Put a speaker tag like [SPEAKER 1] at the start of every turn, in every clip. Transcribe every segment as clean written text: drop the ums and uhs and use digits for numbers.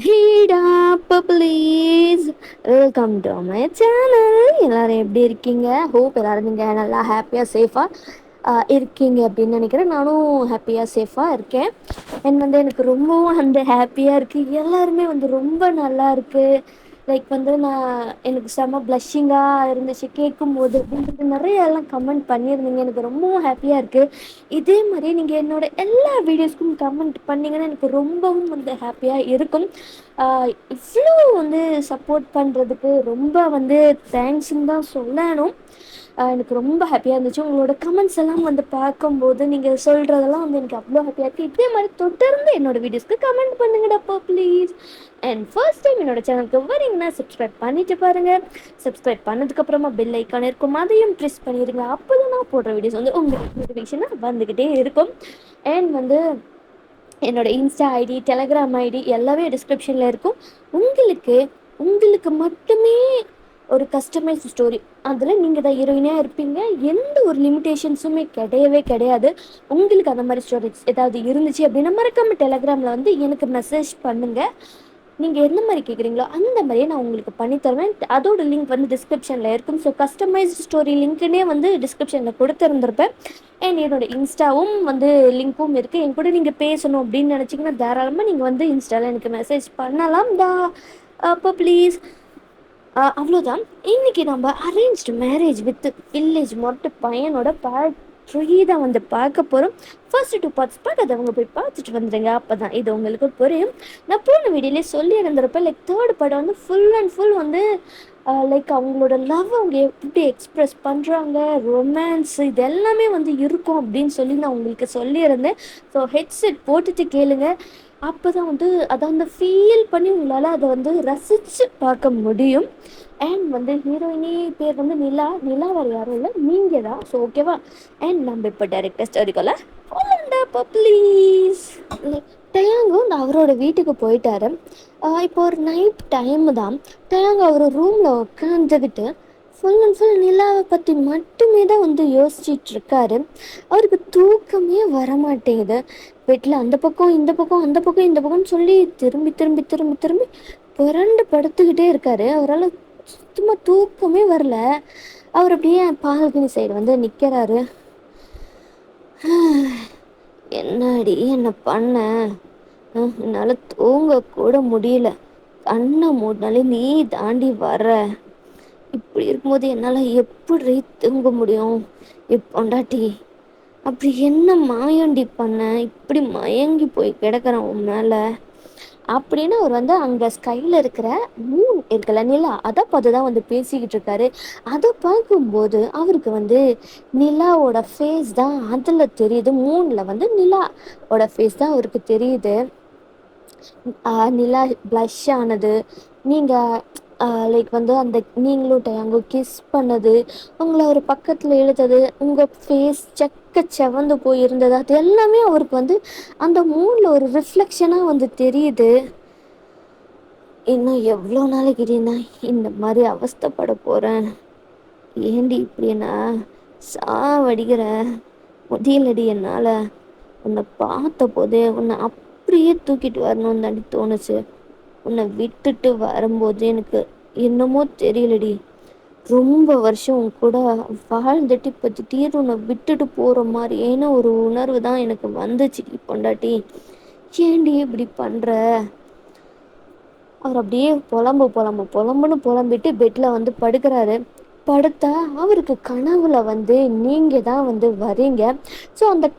[SPEAKER 1] ஹீடா please welcome to my channel. எல்லாரும் எப்படி இருக்கீங்க? ஹோப் எல்லாரும் நீங்கள் நல்லா ஹாப்பியாக சேஃபாக இருக்கீங்க அப்படின்னு நினைக்கிறேன். நானும் ஹாப்பியாக சேஃபாக இருக்கேன். எனக்கு ரொம்பவும் ஹாப்பியாக இருக்குது. எல்லாருமே ரொம்ப நல்லா இருக்குது. நான் எனக்கு செம்ம ப்ளஷிங்காக இருந்துச்சு கேட்கும்போது அப்படின்றது நிறைய எல்லாம் கமெண்ட் பண்ணியிருந்தீங்க. எனக்கு ரொம்பவும் ஹாப்பியாக இருக்குது. இதே மாதிரி நீங்கள் என்னோட எல்லா வீடியோஸ்க்கும் கமெண்ட் பண்ணிங்கன்னா எனக்கு ரொம்பவும் ஹாப்பியாக இருக்கும். இவ்வளோ சப்போர்ட் பண்ணுறதுக்கு ரொம்ப தேங்க்ஸ்ன்னு தான் சொல்லணும். எனக்கு ரொம்ப ஹாப்பியாக இருந்துச்சு. உங்களோட கமெண்ட்ஸ் எல்லாம் பார்க்கும்போது நீங்கள் சொல்கிறதெல்லாம் எனக்கு அவ்வளோ ஹாப்பியாக இருக்குது. இதே மாதிரி தொடர்ந்து என்னோடய வீடியோஸ்க்கு கமெண்ட் பண்ணுங்கடாப்பா ப்ளீஸ். அண்ட் ஃபர்ஸ்ட் டைம் என்னோட சேனலுக்கு வரீங்கன்னா சப்ஸ்கிரைப் பண்ணிட்டு பாருங்கள். சப்ஸ்கிரைப் பண்ணதுக்கப்புறமா பெல் ஐக்கான் இருக்கும், அதையும் ப்ரெஸ் பண்ணிடுங்க. அப்போ தான் நான் போடுற வீடியோஸ் உங்களுக்கு நோட்டிஃபிகேஷனாக வந்துக்கிட்டே இருக்கும். அண்ட் என்னோட இன்ஸ்டா ஐடி, டெலகிராம் ஐடி எல்லாமே டிஸ்கிரிப்ஷனில் இருக்கும். உங்களுக்கு மட்டுமே ஒரு கஸ்டமைஸ் ஸ்டோரி, அதில் நீங்கள் தான் ஹீரோயினாக இருப்பீங்க. எந்த ஒரு லிமிட்டேஷன்ஸுமே கிடையவே கிடையாது. உங்களுக்கு அந்த மாதிரி ஸ்டோரிஸ் ஏதாவது இருந்துச்சு அப்படின்னா மறக்காமல் டெலகிராமில் எனக்கு மெசேஜ் பண்ணுங்கள். நீங்கள் எந்த மாதிரி கேட்குறீங்களோ அந்த மாதிரியே நான் உங்களுக்கு பண்ணித்தருவேன். அதோட லிங்க் டிஸ்கிரிப்ஷனில் இருக்கும். ஸோ கஸ்டமைஸ்ட் ஸ்டோரி லிங்க்குனே டிஸ்கிரிப்ஷனில் கொடுத்துருந்துருப்பேன். அண்ட் என்னோடய இன்ஸ்டாவும் லிங்க்கும் இருக்குது. என் கூட நீங்கள் பேசணும் அப்படின்னு நினச்சிங்கன்னா தாராளமாக நீங்கள் இன்ஸ்டாவில் எனக்கு மெசேஜ் பண்ணலாம் அப்போ ப்ளீஸ். அவ்வளோதான். இன்றைக்கி நம்ம அரேஞ்ச்டு மேரேஜ் வித் வில்லேஜ் மொட்டை பையனோட பார்ட் 3 தான் பார்க்க போகிறோம். ஃபர்ஸ்ட் 2 பார்ட்ஸ் பார்க்காதவங்க போய் பார்த்துட்டு வந்துடுங்க. அப்போ தான் இது உங்களுக்கு புரியும். நான் போன வீடியோலேயே சொல்லி இருந்திருப்பேன், தேர்ட் படம் ஃபுல் அண்ட் ஃபுல் அவங்களோட லவ் அவங்க எப்படி எக்ஸ்ப்ரெஸ் பண்ணுறாங்க, ரொமான்ஸ் இது எல்லாமே இருக்கும் அப்படின்னு சொல்லி நான் உங்களுக்கு சொல்லியிருந்தேன். ஸோ ஹெட்செட் போட்டுட்டு கேளுங்க. அப்போ தான் அதை ஃபீல் பண்ணி உங்களால் அதை ரசித்து பார்க்க முடியும். அண்ட் ஹீரோயினி பேர் நிலா வேறு யாரும் இல்லை, நீங்கள் தான். ஸோ ஓகேவா? அண்ட் நம்ம இப்போ டைரக்டாக ஸ்டோரிக்குள்ள போகலாம்டாப்பா ப்ளீஸ். டயாங்கு அவரோட வீட்டுக்கு போயிட்டாரு. இப்போ ஒரு நைட் டைமு தான். டயாங்கு அவர் ரூமில் உட்காந்துக்கிட்டு ஃபுல் அண்ட் ஃபுல் நிலாவை பற்றி மட்டுமே தான் யோசிச்சிட்ருக்காரு. அவருக்கு தூக்கமே வரமாட்டேங்குது. வீட்டில் அந்த பக்கம் இந்த பக்கம், அந்த பக்கம் இந்த பக்கம்னு சொல்லி திரும்பி திரும்பி திரும்பி திரும்பி புரண்டு படுத்துக்கிட்டே இருக்காரு. அவரால் சுத்தமாக தூக்கமே வரல. அவர் அப்படியே பால்கனி சைடு நிற்கிறாரு. என்னடி என்ன பண்ண? என்னால் தூங்க கூட முடியல. கண்ணை மூடினாலே நீ தாண்டி வர்ற. இப்படி இருக்கும்போது என்னால் எப்படி தூங்க முடியும்? பொண்டாட்டி அப்படி என்ன மாயண்டி பண்ண? இப்படி மயங்கி போய் கிடக்கிறேன் உன் மேலே அப்படின்னு அவர் அங்கே ஸ்கையில் இருக்கிற மூன் இருக்கல, நிலா, அதை பார்த்து தான் பேசிக்கிட்டு இருக்காரு. அதை பார்க்கும்போது அவருக்கு நிலாவோட ஃபேஸ் தான் அதில் தெரியுது. மூனில் நிலாவோட ஃபேஸ் தான் அவருக்கு தெரியுது. நிலா ப்ளஷ் ஆனது, நீங்கள் அந்த நீங்களும் டயாங்கோ கிஸ் பண்ணது, உங்களை ஒரு பக்கத்தில் இழுத்தது, உங்கள் ஃபேஸ் செவந்து போயிருந்தது, அது எல்லாமே அவருக்கு அந்த மூணில் ஒரு ரிஃப்ளெக்ஷனாக தெரியுது. இன்னும் எவ்வளோ நாளைக்கு நான் இந்த மாதிரி அவஸ்தைப்பட போகிறேன்? ஏண்டி இப்படி நான் சாவடிக்கிற? முடியலடி என்னால். உன்னை பார்த்த போதே உன்னை அப்படியே தூக்கிட்டு வரணும்னு தாண்டி தோணுச்சு. உன்னை விட்டுட்டு வரும்போது எனக்கு என்னமோ தெரியலடி, ரொம்ப வருஷம் உன் கூட வாழ்ந்துட்டு இப்போ திடீர்னு உன்னை விட்டுட்டு போகிற மாதிரியான ஒரு உணர்வு தான் எனக்கு வந்துச்சு பொண்டாட்டி. ஏண்டி இப்படி பண்ணுற? அவர் அப்படியே புலம்புன்னு புலம்பிட்டு பெட்டில் படுக்கிறாரு. படுத்தா அவருக்கு கனவுல நீங்கள் தான் வரீங்க. ஸோ அந்த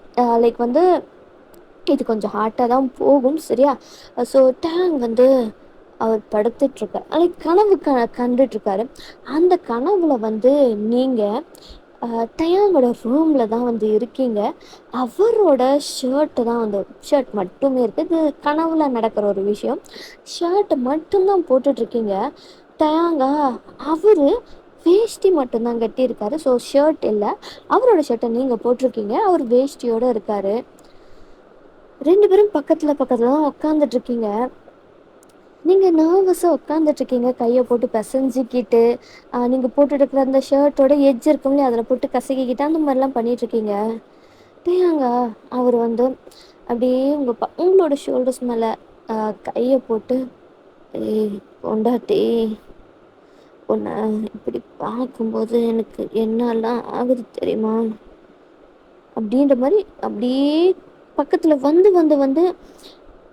[SPEAKER 1] இது கொஞ்சம் ஹார்ட்டாக தான் போகும், சரியா? ஸோ டேங் அவர் படுத்துட்ருக்கார், கனவு கண்டுட்ருக்காரு. அந்த கனவுல நீங்கள் டயாங்கோட ரூமில் தான் இருக்கீங்க. அவரோட ஷர்ட்டு தான் ஷர்ட் மட்டுமே இருக்குது. இது கனவுல நடக்கிற ஒரு விஷயம். ஷர்ட்டு மட்டும்தான் போட்டுட்ருக்கீங்க. டயாங்கா அவர் வேஷ்டி மட்டும்தான் கட்டியிருக்காரு. ஸோ ஷர்ட் இல்லை, அவரோட ஷர்ட்டை நீங்கள் போட்டிருக்கீங்க, அவர் வேஷ்டியோடு இருக்கார். 2 பேரும் பக்கத்தில் தான் உட்காந்துட்ருக்கீங்க. நீங்கள் நர்வஸாக உட்காந்துட்ருக்கீங்க, கையை போட்டு பிசைஞ்சிக்கிட்டு, நீங்கள் போட்டுருக்கிற அந்த ஷர்ட்டோட எட்ஜ் இருக்கும்ல, அதில் போட்டு கசக்கிக்கிட்டு அந்த மாதிரிலாம் பண்ணிகிட்ருக்கீங்க. டேயாங்க அவர் அப்படியே உங்களோட ஷோல்டர்ஸ் மேலே கையை போட்டு ஏய் பொண்டாட்டி, உன்னை இப்படி பார்க்கும்போது எனக்கு என்னெல்லாம் ஆகுது தெரியுமா? அப்படின்ற மாதிரி அப்படியே பக்கத்தில் வந்து வந்து வந்து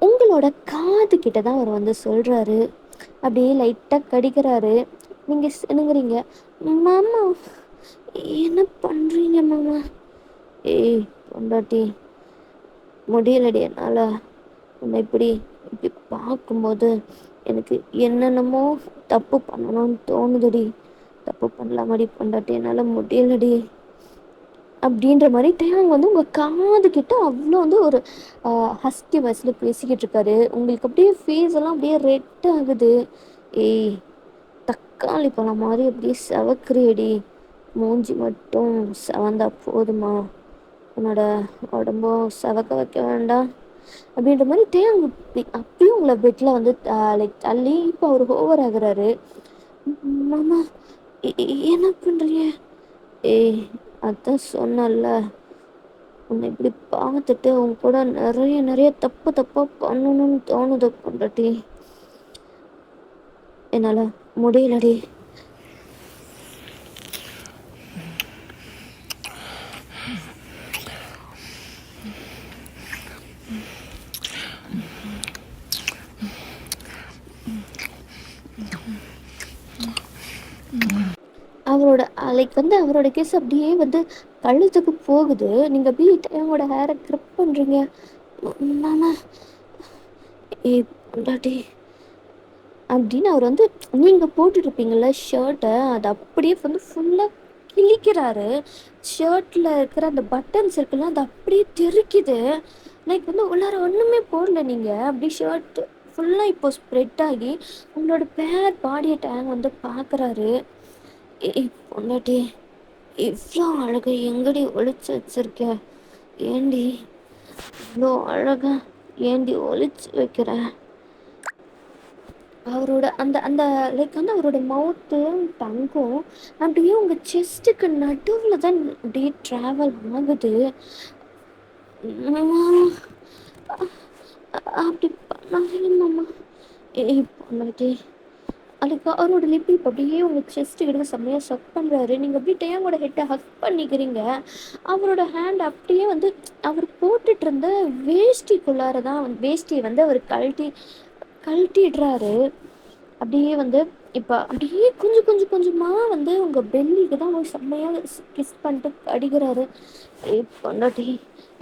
[SPEAKER 1] உங்களோட காது கிட்ட தான் அவர் வந்து சொல்கிறாரு. அப்படியே லைட்டாக கடிக்கிறாரு. நீங்கள் என்னங்கிறீங்க, மாமா என்ன பண்ணுறீங்க மாமா? ஏய் பொண்டாட்டி, முடியலடி என்னால். உன்னை இப்படி இப்படி பார்க்கும்போது எனக்கு என்னென்னமோ தப்பு பண்ணணும்னு தோணுதுடி. தப்பு பண்ணலாமடி பொண்டாட்டி, என்னால் முடியலடி அப்படின்ற மாதிரி டேங் வந்து உங்கள் காது கிட்ட அவ்வளோ வந்து ஒரு ஹஸ்கி வாய்ஸில் பேசிக்கிட்டு இருக்காரு. உங்களுக்கு அப்படியே ஃபேஸ் எல்லாம் அப்படியே ரெட் ஆகுது. ஏய் தக்காளி பழம் மாதிரி அப்படியே செவக்குறியடி. மூஞ்சி மட்டும் செவந்தா போதுமா? உன்னோட உடம்பும் செவக்க வைக்க வேண்டாம் அப்படின்ற மாதிரி டேங் அப்பயும் உங்களை பெட்டில் வந்து லைக் தள்ளி இப்போ அவர் ஓவர் ஆகுறாரு. மாமா என்ன பண்ணுறீங்க? ஏய் அதான் சொன்னல, உன்னை இப்படி பார்த்துட்டு உன் கூட நிறைய நிறைய தப்பு தப்பாக பண்ணணும்னு தோணுது பொண்டாட்டி. என்னால் முடியலடி. அவரோட லைக் வந்து அவரோட கேஸ் அப்படியே வந்து கழுத்துக்கு போகுது. நீங்கள் அப்படியே அவங்களோட ஹேரை க்ரிப் பண்ணுறீங்க. மாமா ஏ பொண்டாட்டி அப்படின்னு அவர் வந்து நீங்கள் போட்டுட்ருப்பீங்கள ஷர்ட்டை, அது அப்படியே வந்து ஃபுல்லாக கிழிக்கிறாரு. ஷர்ட்டில் இருக்கிற அந்த பட்டன்ஸ் இருக்குல்ல, அது அப்படியே தெறிக்குது. லைக் வந்து உள்ளார ஒன்றுமே போடல நீங்கள். அப்படி ஷர்ட் ஃபுல்லாக இப்போ ஸ்ப்ரெட் ஆகி உங்களோட பேர் பாடியை டேங் வந்து பார்க்குறாரு. ஏய் பொண்டாட்டி, இவ்வளோ அழகை எங்கடி ஒளிச்சு வச்சிருக்க? ஏண்டி இவ்வளோ அழகா ஏண்டி ஒளிச்சு வைக்கிற? அவரோட அந்த அந்த லைக் வந்து அவரோட மவுத்து டங்கும் அப்படியே உங்கள் செஸ்ட்டுக்கு நடுவில் தான் அப்படியே ட்ராவல் ஆகுது. அப்படி பண்ணாதீங்க மாமா. ஏய் பொண்டாட்டி, அதுக்கு அவரோட லிப் இப்போ அப்படியே உங்கள் செஸ்ட்டு கிட்ட செம்மையாக சக் பண்ணுறாரு. நீங்கள் அப்படியே டேங்கோட ஹெட்டை ஹக் பண்ணிக்கிறீங்க. அவரோட ஹேண்ட் அப்படியே வந்து அவர் போட்டுட்டு இருந்த வேஷ்டிக்குள்ளார தான் வேஷ்டியை வந்து அவர் கழட்டிடுறாரு. அப்படியே வந்து இப்போ அப்படியே கொஞ்சம் கொஞ்சம் கொஞ்சமாக வந்து உங்கள் பெல்லிக்கு தான் போய் செம்மையாக கிஸ் பண்ணிட்டு அடிக்கிறாரு. ஏய் பொண்டாட்டி,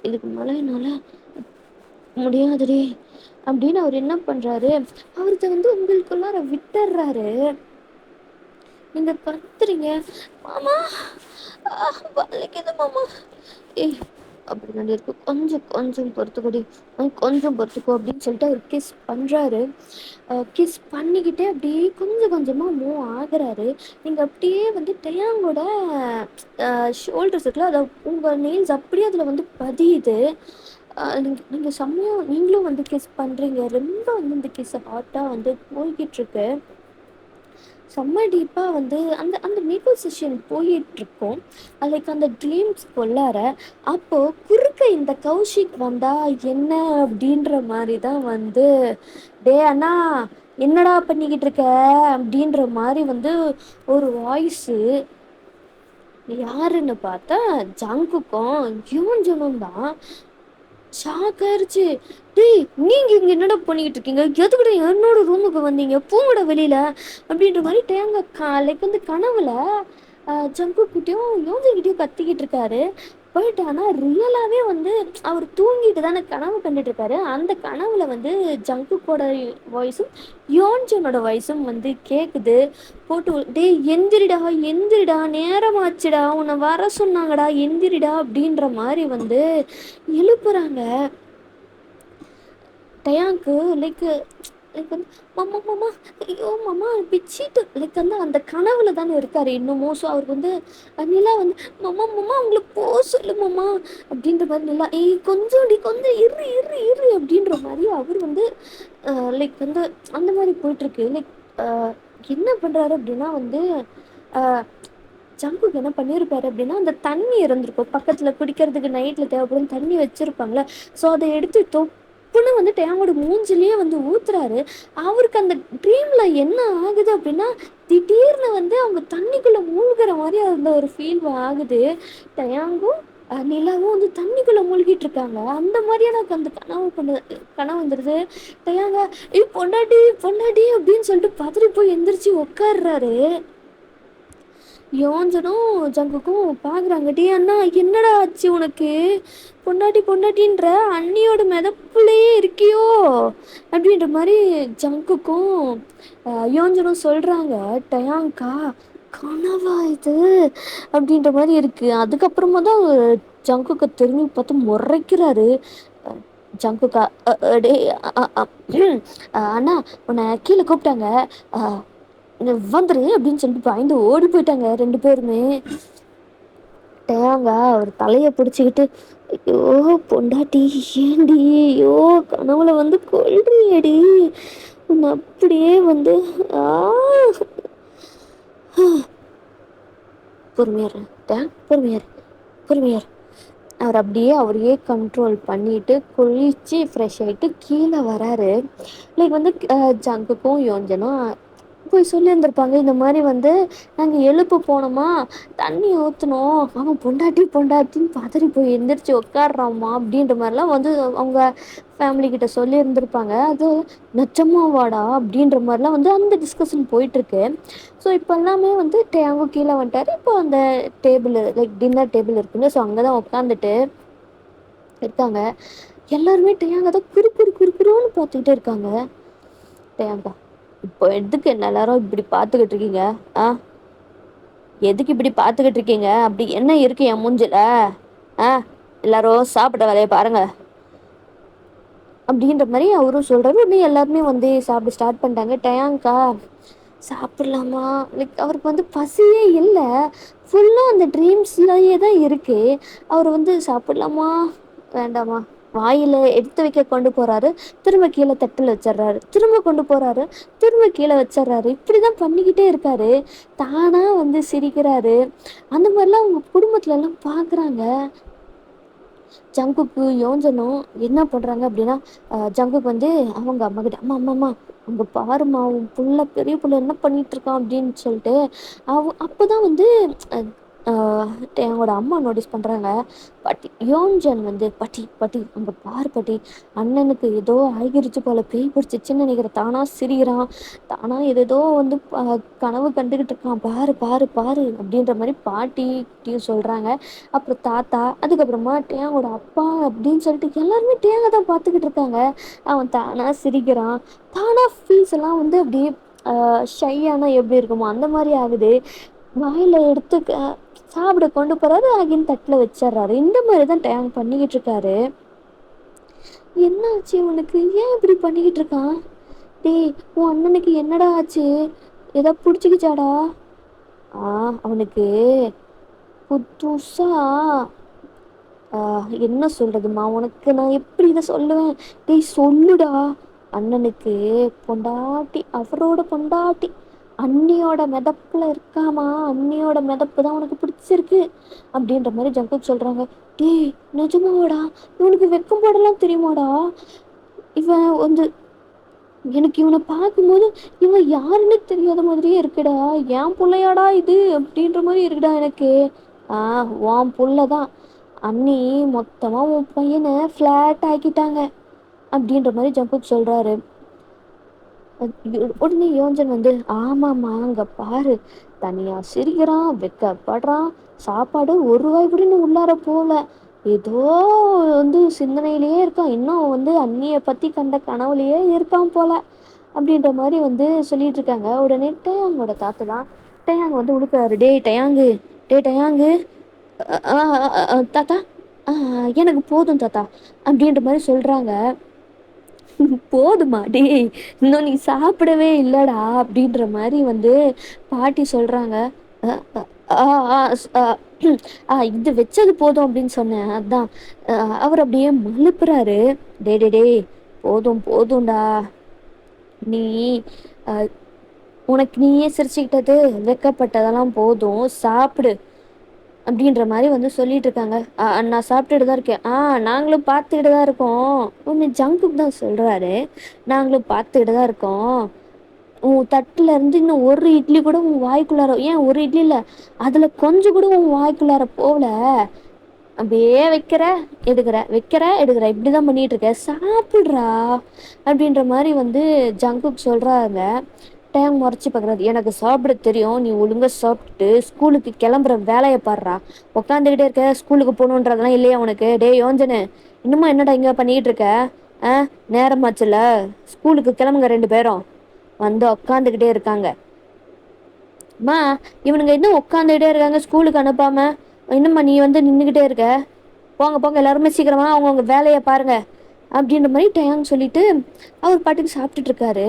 [SPEAKER 1] இதுக்கு மேலே என்னால் முடியாதுடி அப்படின்னு அவர் என்ன பண்ணுறாரு, அவர்கிட்ட வந்து உங்களுக்குள்ளார விட்டுடுறாரு. நீங்கள் கத்துறீங்க, மாமா வலிக்குது மாமா. ஏய் அப்படி நான் இருக்கு, கொஞ்சம் கொஞ்சம் பொறுத்துக்கொடி, கொஞ்சம் பொறுத்துக்கோ அப்படின்னு சொல்லிட்டு அவர் கிஸ் பண்ணுறாரு. கிஸ் பண்ணிக்கிட்டே அப்படியே கொஞ்சம் கொஞ்சமாக மூவ் ஆகுறாரு. நீங்கள் அப்படியே வந்து டேங்கோட ஷோல்டர்ஸ் இருக்குல்ல, அதை உங்கள் நெயில்ஸ் அப்படியே அதில் வந்து பதியுது. நீங்கள் செம்மையாக நீங்களும் வந்து கிஸ் பண்ணுறீங்க. ரொம்ப வந்து இந்த கிஸ் ஹாட்டாக வந்து போய்கிட்டுருக்கு. செம்ம டீப்பாக வந்து அந்த அந்த நெகோசியேஷன் போயிட்டுருக்கோம். லைக் அந்த ட்ரீம்ஸ் கொள்ளார அப்போது குறுக்க இந்த கௌஷிக் வந்தா என்ன அப்படின்ற மாதிரி தான் வந்து, டே அண்ணா என்னடா பண்ணிக்கிட்டு இருக்க அப்படின்ற மாதிரி வந்து ஒரு வாய்ஸு. யாருன்னு பார்த்தா ஜங்குக்கும் யூன்ஜனும் தான். ஷாக் ஆயிடுச்சு. டேய் நீங்கள் இங்கே என்னடா பண்ணிக்கிட்டு இருக்கீங்க? எதுக்கிட்ட என்னோட ரூமுக்கு வந்தீங்க? பூங்கூட வெளியில் அப்படின்ற மாதிரி டேங்க லைக் வந்து கனவுல ஜங்குக்கிட்டையும் யோஜிக்கிட்டையும் கத்திக்கிட்டு இருக்காரு. பட் ஆனால் ரியலாகவே வந்து அவர் தூங்கிட்டு தானே கனவு கண்டுட்டு இருக்காரு. அந்த கனவுல வந்து ஜங்குக்கோட வாய்ஸும் யோன்ஜனோட வாய்ஸும் வந்து கேட்குது. போட்டு டேய் எந்திரிடா எந்திரிடா, நேரமாச்சுடா, உன்னை வர சொன்னாங்கடா எந்திரிடா அப்படின்ற மாதிரி வந்து எழுப்புறாங்க. டயாங்க்கு லைக் லைக் வந்து மாமா மாமா ஐயோ மாமா பிச்சிட்டு லைக் வந்து அந்த கனவுல தானே இருக்காரு இன்னமும். ஸோ அவருக்கு வந்து நிலா வந்து மாமா மாமா அவங்கள போக சொல்லு மாமா அப்படின்ற மாதிரி, நிலா ஏய் கொஞ்சம் கொஞ்சம் இரு இரு இரு அப்படின்ற மாதிரி அவர் வந்து லைக் வந்து அந்த மாதிரி போயிட்டுருக்கு. லைக் என்ன பண்ணுறாரு அப்படின்னா வந்து ஜங்குக்கு என்ன பண்ணியிருப்பாரு அப்படின்னா, அந்த தண்ணி இருந்திருக்கும் பக்கத்தில் குடிக்கிறதுக்கு, நைட்டில் தேவைப்படும் தண்ணி வச்சுருப்பாங்களே. ஸோ அதை எடுத்து டப்புன்னு வந்து டேங்கோட மூஞ்சிலேயே வந்து ஊத்துறாரு. அவருக்கு அந்த ட்ரீம்ல என்ன ஆகுது அப்படின்னா, திடீர்னு வந்து அவங்க தண்ணிக்குள்ள மூழ்கிற மாதிரி அந்த ஒரு ஃபீல் ஆகுது. டயாங்கும் நிலாவும் வந்து தண்ணிக்குள்ள மூழ்கிட்டு இருக்காங்க. அந்த மாதிரியே எனக்கு அந்த கனவு வந்துடுது. டயாங்க பொண்டாட்டி பொண்டாட்டி அப்படின்னு சொல்லிட்டு பதறி போய் எந்திரிச்சு உட்காடுறாரு. யோஞ்சனும் ஜங்குக்கும் பார்க்குறாங்க. டே அண்ணா என்னடா ஆச்சு உனக்கு? பொண்டாட்டி பொண்டாட்டின்ற அண்ணியோட மிதப்புலையே இருக்கியோ அப்படின்ற மாதிரி ஜங்குக்கும் யோஞ்சனும் சொல்கிறாங்க. டயாங்கா கனவா இது அப்படின்ற மாதிரி இருக்குது. அதுக்கப்புறமா தான் ஜங்குக்கு திரும்பி பார்த்து முறைக்கிறாரு. ஜங்குக்கா டே அண்ணா உன்னை கீழே கூப்பிட்டாங்க, வந்துரு அப்படின்னு சொல்லிட்டு பயந்து ஓடி போயிட்டாங்க 2 பேருமே. டேங்கா அவர் தலையை பிடிச்சிக்கிட்டு, ஐயோ பொண்டாட்டி ஏண்டி, ஐயோ கனவுல வந்து கொல்றியடி, உன்னை அப்படியே வந்து பொறுமையார் டேங் பொறுமையார். அவர் அப்படியே அவரையே கண்ட்ரோல் பண்ணிட்டு குளிச்சு ஃப்ரெஷ் ஆகிட்டு கீழே வராரு. லைக் வந்து ஜங்குக்கும் யோஞ்சனும் போய் சொல்லியிருந்திருப்பாங்க, இந்த மாதிரி வந்து நாங்கள் எழுப்பு போனோமா, தண்ணி ஊற்றினோம், அவன் பொண்டாட்டின்னு பதறி போய் எந்திரிச்சு உட்காடுறாம்மா அப்படின்ற மாதிரிலாம் வந்து அவங்க ஃபேமிலிக்கிட்ட சொல்லியிருந்திருப்பாங்க. அது நிஜமாவாடா அப்படின்ற மாதிரிலாம் வந்து அந்த டிஸ்கஷன் போயிட்டுருக்கு. ஸோ இப்போ எல்லாமே வந்து அவங்க கீழே வந்துட்டார். இப்போ அந்த டேபிள் லைக் டின்னர் டேபிள் இருக்குங்க. ஸோ அங்கே தான் உட்காந்துட்டு இருக்காங்க. எல்லாருமே டேங்க தான் குறுன்னு பார்த்துக்கிட்டே இருக்காங்க. டேங்கா இப்போ எதுக்கு என்ன எல்லாரும் இப்படி பார்த்துக்கிட்டு இருக்கீங்க? எதுக்கு இப்படி பார்த்துக்கிட்டு இருக்கீங்க? அப்படி என்ன இருக்கு என் மூஞ்சில? எல்லாரும் சாப்பிட்ட வேலையை பாருங்க அப்படின்ற மாதிரி அவரும் சொல்றாரு. உடனே எல்லாருமே வந்து சாப்பிட ஸ்டார்ட் பண்ணிட்டாங்க. டயாங்கா சாப்பிடலாமா, லைக் அவருக்கு வந்து பசியே இல்லை, ஃபுல்லாக அந்த ட்ரீம்ஸ்லயே தான் இருக்கு. அவர் வந்து சாப்பிடலாமா வேண்டாமா, வாயில் எடுத்து வைக்க கொண்டு போகிறாரு, திரும்ப கீழே தட்டில் வச்சிட்றாரு, திரும்ப கொண்டு போகிறாரு, திரும்ப கீழே வச்சிட்றாரு. இப்படி தான் பண்ணிக்கிட்டே இருக்காரு. தானாக வந்து சிரிக்கிறாரு. அந்த மாதிரிலாம் அவங்க குடும்பத்துலலாம் பார்க்குறாங்க. ஜங்குக்கு யோஞ்சனும் என்ன பண்ணுறாங்க அப்படின்னா, ஜங்குக்கு வந்து அவங்க அம்மா கிட்ட, அம்மா அங்கே பாருமா உன் புள்ள பெரிய புள்ள என்ன பண்ணிட்டு இருக்கான் அப்படின்னு சொல்லிட்டு அப்போ தான் வந்து என்னோட அம்மா நோட்டீஸ் பண்ணுறாங்க. பாட்டி யோஞ்சன் வந்து பாட்டி அங்கே பாரு பாட்டி, அண்ணனுக்கு ஏதோ ஆகிருச்சு போல, பேய் பிடிச்சிச்சின்னு நினைக்கிற, தானா சிரிக்கிறான், தானா ஏதோ வந்து கனவு கண்டுக்கிட்டு இருக்கான், பாரு அப்படின்ற மாதிரி பாட்டியும் சொல்கிறாங்க. அப்புறம் தாத்தா, அதுக்கப்புறமா டேங்கோட அப்பா அப்படின்னு சொல்லிட்டு எல்லாருமே டேங்க தான் பார்த்துக்கிட்டு இருக்காங்க. அவன் தானா சிரிக்கிறான், தானா ஃபீஸ் எல்லாம் வந்து அப்படியே ஷையானா எப்படி இருக்குமோ அந்த மாதிரி ஆகுது. வாயில் எடுத்து சாப்பிட கொண்டு போறாரு, அகின் தட்டில் வச்சிட்றாரு. இந்த மாதிரி தான் டேங் பண்ணிக்கிட்டு இருக்காரு. என்னாச்சு உனக்கு, ஏன் இப்படி பண்ணிக்கிட்டு இருக்கான்? டேய் உன் அண்ணனுக்கு என்னடா ஆச்சு, ஏதோ பிடிச்சிக்கிச்சாடா? அவனுக்கு புதுசா என்ன சொல்றதுமா உனக்கு, நான் எப்படி இதை சொல்லுவேன்? டேய் சொல்லுடா. அண்ணனுக்கு பொண்டாட்டி, அவரோட பொண்டாட்டி அண்ணியோட மிதப்புல இருக்காமா, அண்ணியோட மிதப்பு தான் உனக்கு பிடிச்சிருக்கு அப்படின்ற மாதிரி ஜங்குக் சொல்றாங்க. டேய் நிஜமாவாடா, இவனுக்கு வெக்கம் போடலாம் தெரியுமாடா? இவன் வந்து எனக்கு இவனை பார்க்கும்போது இவன் யாருன்னு தெரியாத மாதிரியே இருக்குடா, ஏன் பிள்ளையாடா இது அப்படின்ற மாதிரி இருக்குடா எனக்கு. உன் புள்ளதான், அண்ணி மொத்தமாக உன் பையனை ஃப்ளாட் ஆக்கிட்டாங்க அப்படின்ற மாதிரி ஜங்குக் சொல்கிறாரு. உடனே யோஞ்சன் வந்து, ஆமாம்மா அங்கே பாரு, தனியாக சிரிக்கிறான், வெக்கப்படுறான், சாப்பாடு ஒரு ரூபாய் கூட இன்னும் உள்ளார போகல, ஏதோ வந்து சிந்தனையிலேயே இருக்கான், இன்னும் வந்து அண்ணியை பற்றி கண்ட கனவுலையே இருக்கான் போல அப்படின்ற மாதிரி வந்து சொல்லிட்டு இருக்காங்க. உடனே டயாங்கோட தாத்தா தான் டயாங் வந்து உழுக்கிறாரு. டே டயாங்கு தாத்தா எனக்கு போதும் தாத்தா அப்படின்ற மாதிரி சொல்கிறாங்க. போதுமா டேய், இன்னும் நீ சாப்பிடவே இல்லைடா அப்படின்ற மாதிரி வந்து பாட்டி சொல்கிறாங்க. இது வச்சது போதும் அப்படின்னு சொன்னேன், அதான். அவர் அப்படியே மழுப்புறாரு. டே போதும்டா, நீ உனக்கு நீயே சிரிச்சுக்கிட்டது வெக்கப்பட்டதெல்லாம் போதும், சாப்பிடு அப்படின்ற மாரி வந்து சொல்லிட்டு இருக்காங்க. நான் சாப்பிட்டுட்டு தான் இருக்கேன். நாங்களும் பார்த்துக்கிட்டு தான் இருக்கோம். ஒண்ணு ஜங்குக் தான் சொல்றாரு. நாங்களும் பார்த்துக்கிட்டு தான் இருக்கோம். உன் தட்டுல இருந்து இன்னும் ஒரு இட்லி கூட உன் வாய்க்குள்ளார ஏன் ஒரு இட்லி இல்ல. அதுல கொஞ்சம் கூட உன் வாய்க்குள்ளார போல. அப்படியே வைக்கிற, எடுக்குற, வைக்கிற, எடுக்குற. இப்படிதான் பண்ணிட்டு இருக்க. சாப்பிடுறா அப்படின்ற மாரி வந்து ஜங்குக் சொல்றாங்க. டேங் முறைச்சு பார்க்குறாரு. எனக்கு சாப்பிட தெரியும். நீ ஒழுங்கா சாப்பிட்டுட்டு ஸ்கூலுக்கு கிளம்புற வேலையை பாடுறா. உக்காந்துக்கிட்டே இருக்க. ஸ்கூலுக்கு போகணுன்றதெல்லாம் இல்லையா உனக்கு? டேய் யோஞ்சனு, இன்னுமா என்னடா இங்க பண்ணிட்டு இருக்க? ஆ நேரமாச்சுல, ஸ்கூலுக்கு கிளம்புங்க 2 பேரும். வந்து உக்காந்துக்கிட்டே இருக்காங்க. அம்மா, இவனுங்க இன்னும் உட்காந்துக்கிட்டே இருக்காங்க ஸ்கூலுக்கு அனுப்பாம. இன்னும்மா நீ வந்து நின்றுக்கிட்டே இருக்க? போங்க போங்க, எல்லாருமே சீக்கிரமா அவங்கவுங்க வேலையை பாருங்க அப்படின்ற மாதிரி டேங் சொல்லிட்டு அவர் பாட்டுக்கு சாப்பிட்டுட்டு இருக்காரு.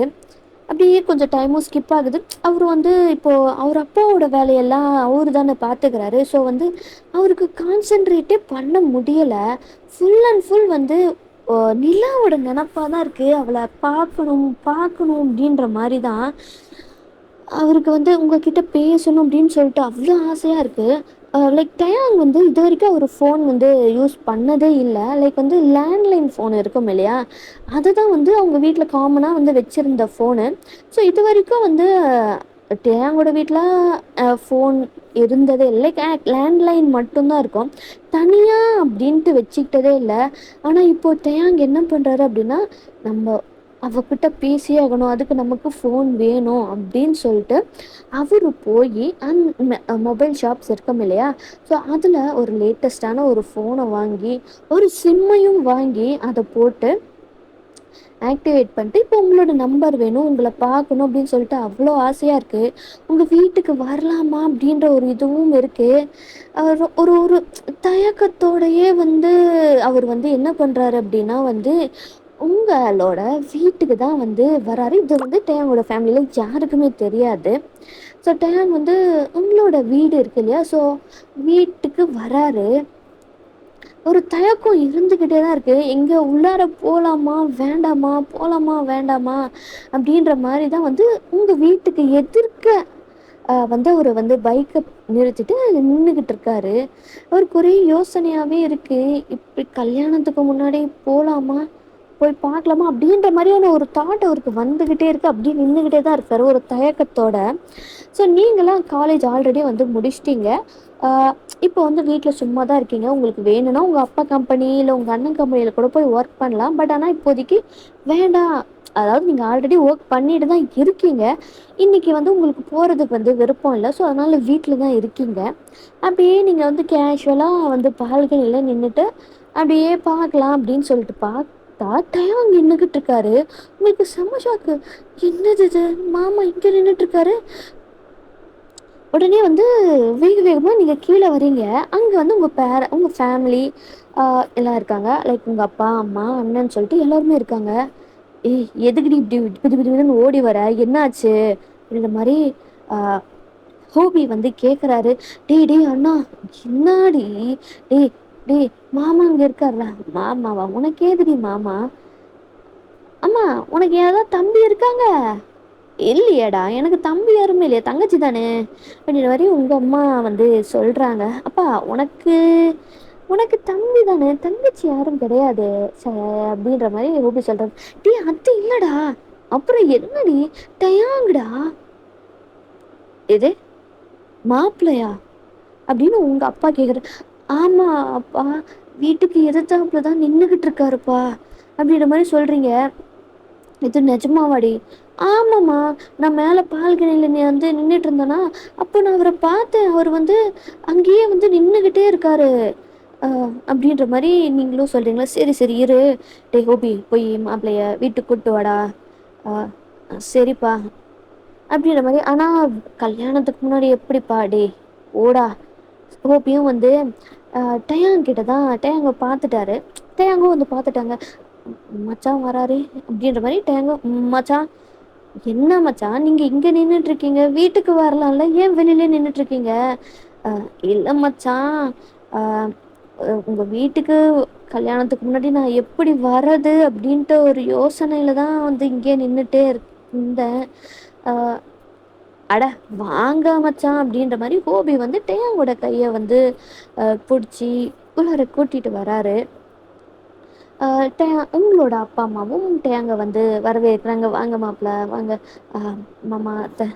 [SPEAKER 1] அப்படியே கொஞ்சம் டைமும் ஸ்கிப் ஆகுது. அவர் வந்து இப்போ அவர் அப்பாவோட வேலையெல்லாம் அவரு தானே பார்த்துக்கிறாரு. ஸோ வந்து அவருக்கு கான்சென்ட்ரேட்டே பண்ண முடியலை. ஃபுல் அண்ட் ஃபுல் வந்து நிலாவோட நினப்பாக தான் இருக்குது. அவளை பார்க்கணும் பார்க்கணும் அப்படின்ற மாதிரி தான் அவருக்கு வந்து உங்ககிட்ட பேசணும் அப்படின்னு சொல்லிட்டு அவ்வளோ ஆசையாக இருக்குது. லைக் டயாங் வந்து இது வரைக்கும் அவர் ஃபோன் வந்து யூஸ் பண்ணதே இல்லை. லைக் வந்து லேண்ட்லைன் ஃபோன் இருக்கும் இல்லையா, அதுதான் வந்து அவங்க வீட்டில் காமனாக வந்து வச்சுருந்த ஃபோனு. ஸோ இது வரைக்கும் வந்து டேயாங்கோட வீட்டில் ஃபோன் இருந்ததே இல்லை. லைக் லேண்ட்லைன் மட்டும்தான் இருக்கும். தனியாக அப்படின்ட்டு வச்சுக்கிட்டதே இல்லை. ஆனால் இப்போது டேயாங் என்ன பண்ணுறாரு அப்படின்னா, நம்ம அவகிட்ட பேசியே ஆகணும், அதுக்கு நமக்கு ஃபோன் வேணும் அப்படின்னு சொல்லிட்டு அவர் போய் மொபைல் ஷாப்ஸ் இருக்கும் இல்லையா, ஸோ அதில் ஒரு லேட்டஸ்டான ஒரு ஃபோனை வாங்கி ஒரு சிம்மையும் வாங்கி அதை போட்டு ஆக்டிவேட் பண்ணிட்டு, இப்போ உங்களோட நம்பர் வேணும், உங்களை பார்க்கணும் அப்படின்னு சொல்லிட்டு அவ்வளோ ஆசையாக இருக்குது. உங்கள் வீட்டுக்கு வரலாமா அப்படின்ற ஒரு இதுவும் இருக்குது. ஒரு ஒரு தயக்கத்தோடையே வந்து அவர் வந்து என்ன பண்ணுறாரு அப்படின்னா வந்து உங்களோட வீட்டுக்கு தான் வந்து வராரு. இது வந்து டேங்கோட ஃபேமிலியில் யாருக்குமே தெரியாது. ஸோ டேங் வந்து உங்களோட வீடு இருக்கு இல்லையா, ஸோ வீட்டுக்கு வராரு. ஒரு தயக்கம் இருந்துக்கிட்டே தான் இருக்குது. எங்கே உள்ளார போகலாமா வேண்டாமா, போகலாமா வேண்டாமா அப்படின்ற மாதிரி தான் வந்து உங்கள் வீட்டுக்கு எதிர்க்க வந்து அவர் வந்து பைக்கை நிறுத்திட்டு நின்றுக்கிட்டு இருக்காரு. அவருக்கு ஒரே யோசனையாகவே இருக்குது. இப்படி கல்யாணத்துக்கு முன்னாடி போகலாமா, போய் பார்க்கலாமா அப்படின்ற மாதிரியான ஒரு தாட் அவருக்கு வந்துக்கிட்டே இருக்குது. அப்படியே நின்றுக்கிட்டே தான் இருக்கார் ஒரு தயக்கத்தோட. ஸோ நீங்களாம் காலேஜ் ஆல்ரெடி வந்து முடிச்சிட்டிங்க. இப்போ வந்து வீட்டில் சும்மா தான் இருக்கீங்க. உங்களுக்கு வேணும்னா உங்கள் அப்பா கம்பெனி இல்லை உங்கள் அண்ணன் கம்பெனியில் கூட போய் ஒர்க் பண்ணலாம். பட் ஆனால் இப்போதைக்கு வேண்டாம். அதாவது நீங்கள் ஆல்ரெடி ஒர்க் பண்ணிட்டு தான் இருக்கீங்க. இன்றைக்கி வந்து உங்களுக்கு போகிறதுக்கு வந்து விருப்பம் இல்லை. ஸோ அதனால் வீட்டில் தான் இருக்கீங்க. அப்படியே நீங்கள் வந்து கேஷுவலாக வந்து பால்கனியில் நின்றுட்டு அப்படியே பார்க்கலாம் அப்படின்னு சொல்லிட்டு பார்த்தா டயம் நின்றுக்கிட்டு இருக்காரு. உங்களுக்கு செம்ம ஷாக்கு. என்னது இது, மாமா இங்கே நின்றுட்டு இருக்காரு. உடனே வந்து வேக வேகமாக நீங்கள் கீழே வரீங்க. அங்கே வந்து உங்கள் ஃபேமிலி எல்லாம் இருக்காங்க. லைக் உங்கள் அப்பா அம்மா அண்ணன்னு சொல்லிட்டு எல்லாருமே இருக்காங்க. எதுக்குடி இப்படி புது புதுன்னு ஓடி வர, என்னாச்சு அப்படின்ற மாதிரி ஹோபி வந்து கேட்குறாரு. டேய் டேய் அண்ணா, என்னாடி, டேய் டேய் மாமா அங்கே இருக்கார்ல. மாமாவா? உனக்கு ஏதுடி மாமா? அம்மா, உனக்கு ஏதாவது தம்பி இருக்காங்க? இல்லையேடா, எனக்கு தம்பி யாருமே இல்லையா, தங்கச்சி தானே அப்படின்ற மாதிரி உங்கள் அம்மா வந்து சொல்கிறாங்க. அப்பா, உனக்கு உனக்கு தம்பி தானே, தங்கச்சி யாரும் கிடையாது அப்படின்ற மாதிரி ஹோபி சொல்கிறாங்க. டீ அது இல்லைடா, அப்புறம் என்னடி டயாங்கடா, இது மாப்பிள்ளையா அப்படின்னு உங்கள் அப்பா கேட்குறாரு. ஆமாம் அப்பா, வீட்டுக்கு எதிர்த்தாப்புல தான் நின்றுக்கிட்டு இருக்காருப்பா அப்படின்ற மாதிரி சொல்கிறீங்க. இது நிஜமாவாடி? ஆமாம்மா, நான் மேலே பால்கனியில் நீ வந்து நின்றுட்டு இருந்தேனா, அப்போ நான் அவரை பார்த்தேன். அவர் வந்து அங்கேயே வந்து நின்றுக்கிட்டே இருக்காரு அப்படின்ற மாதிரி நீங்களும் சொல்கிறீங்களா? சரி சரி இரு. டே ஹோபி, போய் மாப்பிள்ளைய வீட்டுக்கு கூப்பிட்டு வாடா. சரிப்பா அப்படின்ற மாதிரி. ஆனால் கல்யாணத்துக்கு முன்னாடி எப்படிப்பா? டே ஓடா. ஹோப்பியும் வந்து டயாங்கிட்ட தான் டயாங்க பார்த்துட்டாரு. டயாங்கும் வந்து பார்த்துட்டாங்க. மச்சான் வராரு அப்படின்ற மாதிரி டயாங்க, மச்சான் என்ன மச்சான் நீங்கள் இங்கே நின்றுட்டுருக்கீங்க, வீட்டுக்கு வரலாம்ல, ஏன் வெளியிலே நின்றுட்டுருக்கீங்க? இல்லை மச்சான், உங்கள் வீட்டுக்கு கல்யாணத்துக்கு முன்னாடி நான் எப்படி வர்றது அப்படின்ட்டு ஒரு யோசனையில் தான் வந்து இங்கே நின்றுட்டே இருந்தேன். அட வாங்க மச்சான் அப்படின்ற மாதிரி ஹோபி வந்து டேங்கோட கையை வந்து பிடிச்சி உள்ளார கூட்டிட்டு வராரு. உங்களோட அப்பா அம்மாவும் டேங்க வந்து வரவேற்கிறாங்க. வாங்க மாப்பிள்ள, வாங்க மாமா அத்தை,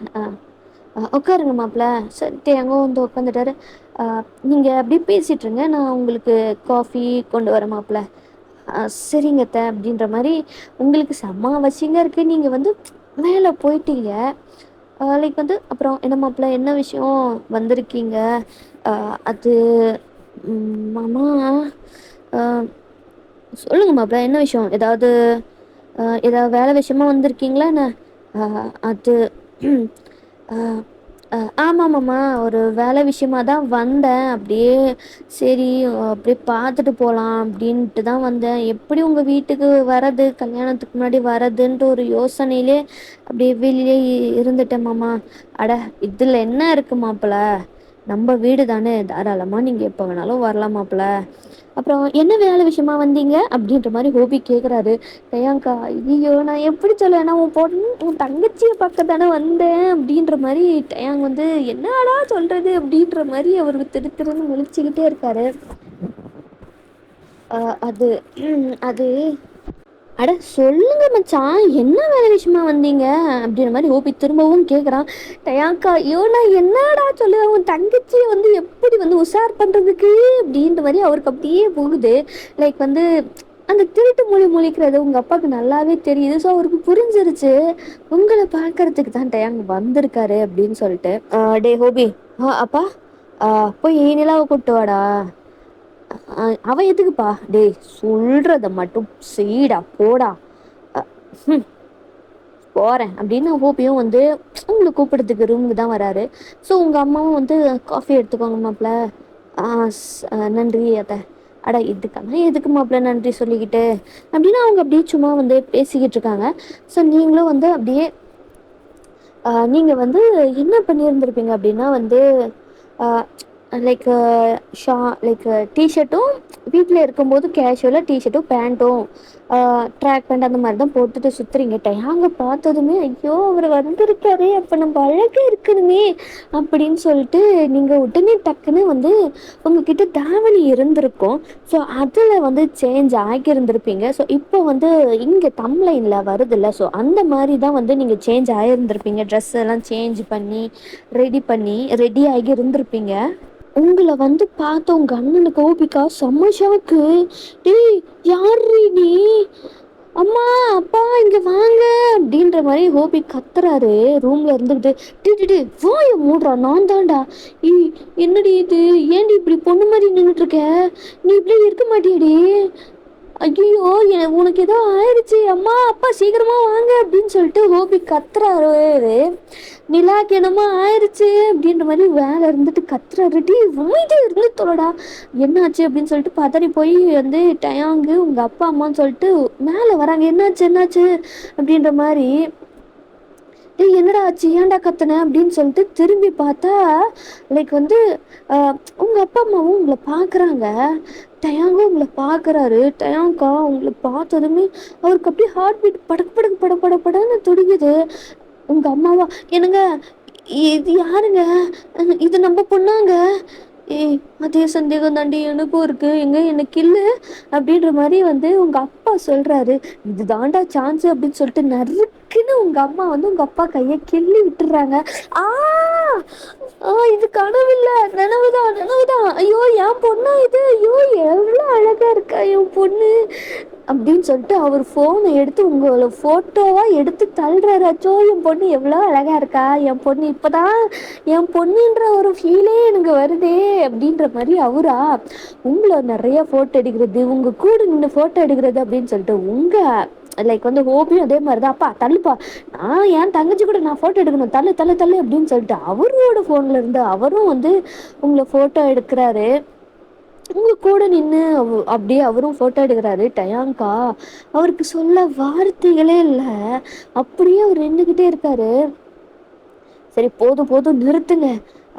[SPEAKER 1] உட்காருங்க மாப்பிள்ள. சரி டேங்கும் வந்து உட்காந்துட்டாரு. நீங்கள் அப்படி பேசிகிட்ருங்க, நான் உங்களுக்கு காஃபி கொண்டு வரேன் மாப்பிள்ள. சரிங்க அத்தை அப்படின்ற மாதிரி உங்களுக்கு செம்ம அவசியங்க இருக்குது. நீங்கள் வந்து மேலே போயிட்டீங்க. லைக் வந்து அப்புறம் என்ன மாப்பிள்ள, என்ன விஷயம் வந்திருக்கீங்க? அது மாமா, சொல்லுங்க மாப்பிள்ள, என்ன விஷயம்? ஏதாவது வேலை விஷயமா வந்திருக்கீங்களா என்ன? அது ஆமாம் மாமா, ஒரு வேலை விஷயமா தான் வந்தேன். அப்படியே சரி அப்படியே பார்த்துட்டு போகலாம் அப்படின்ட்டு தான் வந்தேன். எப்படி உங்கள் வீட்டுக்கு வரது, கல்யாணத்துக்கு முன்னாடி வரதுன்ட்டு ஒரு யோசனையிலே அப்படியே வெளியே இருந்துட்டேன் மாமா. அட இதில் என்ன இருக்குது மாப்பிள்ள, நம்ம வீடு தானே, தாராளமாக நீங்கள் எப்போ வேணாலும் வரலாம் மாப்பிள்ள. அப்புறம் என்ன வேலை விஷயமா வந்தீங்க அப்படின்ற மாதிரி ஹோபி கேட்குறாரு. டயாங்கா, ஐயோ நான் எப்படி சொல்லுவேன்னா, உன் பொண்ணு உன் தங்கச்சியை பார்க்க தானே வந்தேன் அப்படின்ற மாதிரி டயாங் வந்து என்னடா சொல்கிறது அப்படின்ற மாதிரி அவருக்கு திரு திருன்னு முழிச்சுக்கிட்டே இருக்காரு. அது அது அட சொல்லுங்க மச்சான், என்ன வேலை விஷயமா வந்தீங்க அப்படின்ற மாதிரி ஓபி திரும்பவும் கேட்குறான். டயாக்கா, ஐயோ நான் என்னடா சொல்லுவேன், உன் தங்கச்சியை வந்து எப்படி வந்து உஷார் பண்ணுறதுக்கு அப்படின்ற மாதிரி அவருக்கு அப்படியே போகுது. லைக் வந்து அந்த திருட்டு மொழி முழிக்கிறது உங்கள் அப்பாவுக்கு நல்லாவே தெரியுது. ஸோ அவருக்கு புரிஞ்சிருச்சு, உங்களை பார்க்கறதுக்கு தான் டயாங் வந்திருக்காரு அப்படின்னு சொல்லிட்டு. டே ஹோபி, அப்பா, போய் நிலாவை கூப்பிட்டு வாடா. அவ எதுக்குப்பா? டேய் சொல்றத மட்டும் செய்டா, போடா. போகிறேன் அப்படின்னு ஹோப்பியும் வந்து உங்களை கூப்பிடுறதுக்கு ரூமுக்கு தான் வராரு. ஸோ உங்கள் அம்மாவும் வந்து காஃபி எடுத்துக்கோங்க மாப்பிள்ள. நன்றி அத்தை. அட இதுக்கெல்லாம் எதுக்கு மாப்பிள்ள நன்றி சொல்லிக்கிட்டு அப்படின்னா அவங்க அப்படியே சும்மா வந்து பேசிக்கிட்டு இருக்காங்க. ஸோ நீங்களும் வந்து அப்படியே நீங்கள் வந்து என்ன பண்ணியிருந்திருப்பீங்க அப்படின்னா வந்து லைக் ஷா லைக் டிஷர்ட்டும் வீட்டில் இருக்கும்போது கேஷுவலாக டிஷர்ட்டும் பேண்ட்டும் ட்ராக் பேண்ட் அந்த மாதிரி தான் போட்டுட்டு சுற்றுறீங்க. டயாங்க பார்த்ததுமே ஐயோ அவர் வந்திருக்காரு, அப்போ நம்ம அழகாக இருக்கணுமே அப்படின்னு சொல்லிட்டு நீங்கள் உடனே டக்குன்னு வந்து உங்ககிட்ட தாவணி இருந்திருக்கும். ஸோ அதில் வந்து சேஞ்ச் ஆகியிருந்திருப்பீங்க. ஸோ இப்போ வந்து இங்கே தம்ப்லைனில் வருதில்ல, ஸோ அந்த மாதிரி தான் வந்து நீங்கள் சேஞ்ச் ஆகியிருந்திருப்பீங்க. ட்ரெஸ் எல்லாம் சேஞ்ச் பண்ணி ரெடி ஆகி இருந்திருப்பீங்க. உங்களை வந்து பார்த்த உங்க அண்ணனுக்கு கோபிகா செம்ம ஷாக்கு. டேய் யாரு நீ, அம்மா அப்பா இங்க வாங்க அப்படின்ற மாதிரி ஹோபி கத்துறாரு ரூம்ல இருந்துக்கிட்டு. டிடி வாய மூடுறா, நான் தான்டா. என்னடி இது, ஏன்டி இப்படி பொண்ணு மாதிரி நின்றுட்டு இருக்க, நீ இப்படி இருக்க மாட்டியடி. ஐயோ உனக்கு ஏதோ ஆயிடுச்சு, அம்மா அப்பா சீக்கிரமா வாங்க அப்படின்னு சொல்லிட்டு ஹோபி கத்துறாரு. நிலாக்கு என்னமோ ஆயிடுச்சு அப்படின்ற மாதிரி வேலை இருந்துட்டு கத்துறாரு. டி வாங்கிட்டே இருந்து தொலைடா, என்னாச்சு அப்படின்னு சொல்லிட்டு பதறி போய் வந்து டயாங்கு உங்க அப்பா அம்மான்னு சொல்லிட்டு மேலே வராங்க. என்னாச்சு அப்படின்ற மாதிரி. டேய் என்னடா ஆச்சு, ஏன்டா கத்துன அப்படின்னு சொல்லிட்டு திரும்பி பார்த்தா லைக் வந்து உங்கள் அப்பா அம்மாவும் உங்களை பார்க்குறாங்க. டயாங்கும் உங்களை பார்க்குறாரு. டயாங்கா உங்களை பார்த்ததுமே அவருக்கு அப்படியே ஹார்ட் பீட் படக்கு படக்கு படன்னு துடிக்குது. உங்கள் அம்மாவா, என்னங்க இது யாருங்க, இது நம்ம பொண்ணாங்க? ஏய் அதே சந்தேகம் தாண்டி எனக்கும் இருக்கு, எங்க எனக்கு இல்லை அப்படின்ற மாதிரி வந்து உங்கள் அப்பா சொல்கிறாரு. இது தாண்டா சான்ஸ் அப்படின்னு சொல்லிட்டு நறுக்குன்னு உங்கள் அம்மா வந்து உங்கள் அப்பா கையை கிள்ளி விட்டுறாங்க. இது கனவில்லை, நனவுதான். ஐயோ என் பொண்ணா இது, ஐயோ எவ்வளோ அழகா இருக்கா என் பொண்ணு அப்படின்னு சொல்லிட்டு அவர் ஃபோனை எடுத்து உங்களை ஃபோட்டோவாக எடுத்து தள்ளுறாரு. அச்சோ என் பொண்ணு எவ்வளோ அழகாக இருக்கா, என் பொண்ணு இப்போதான் என் பொண்ணுன்ற ஒரு ஃபீலே எனக்கு வருதே அப்படின்ற மாதிரி அவரா உங்களை நிறைய ஃபோட்டோ எடுக்கிறது, உங்கள் கூட நின்று ஃபோட்டோ எடுக்கிறது அப்படின்னு சொல்லிட்டு உங்கள் லைக் வந்து ஹோபியும் அதே மாதிரி தான். அப்பா தள்ளுப்பா, நான் என் தங்கச்சி கூட நான் ஃபோட்டோ எடுக்கணும், தள்ளு அப்படின்னு சொல்லிட்டு அவரோட ஃபோனில் இருந்து அவரும் வந்து உங்களை ஃபோட்டோ எடுக்கிறாரு. உங்க கூட நின்று அப்படியே அவரும் ஃபோட்டோ எடுக்கிறாரு. டயாங்கா அவருக்கு சொல்ல வார்த்தைகளே இல்லை, அப்படியே அவர் நின்றுக்கிட்டே இருக்காரு. சரி போதும் நிறுத்துங்க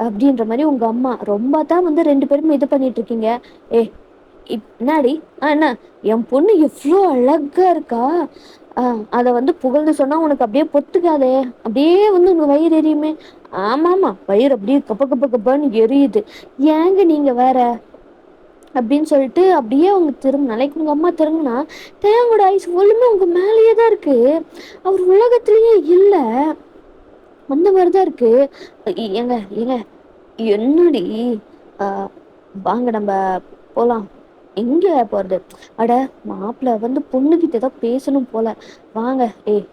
[SPEAKER 1] அப்படின்ற மாதிரி உங்க அம்மா ரொம்ப தான் வந்து ரெண்டு பேரும் இது பண்ணிட்டு இருக்கீங்க. என்னடி என்ன என் பொண்ணு எவ்வளோ அழகா இருக்கா, அத வந்து புகழ்ந்து சொன்னா உனக்கு அப்டியே பொத்துக்காதே, அப்டியே வந்து உங்க வயிறு எரியுமே. ஆமாமா, வயிறு அப்டியே கப கப கபன்னு எரியுது. ஏங்க நீங்க வேற? அப்டின்னு சொல்லிட்டு அப்டியே அவங்க திரும்புனா லைக் உங்க அம்மா திரும்புனா, தேயாவோட ஐஸ் ஃபுல்லுமே உங்க மேலேயே தான் இருக்கு. அவர் உலகத்திலேயே இல்ல. அந்த மாரி தான் இருக்கு. ஏங்க ஏங்க என்னடி? ஆ வாங்க நம்ப போலாம். எங்க போறது? அட மாப்பிள வந்து பொண்ணுகிட்ட தான் பேசணும் போல. வாங்க.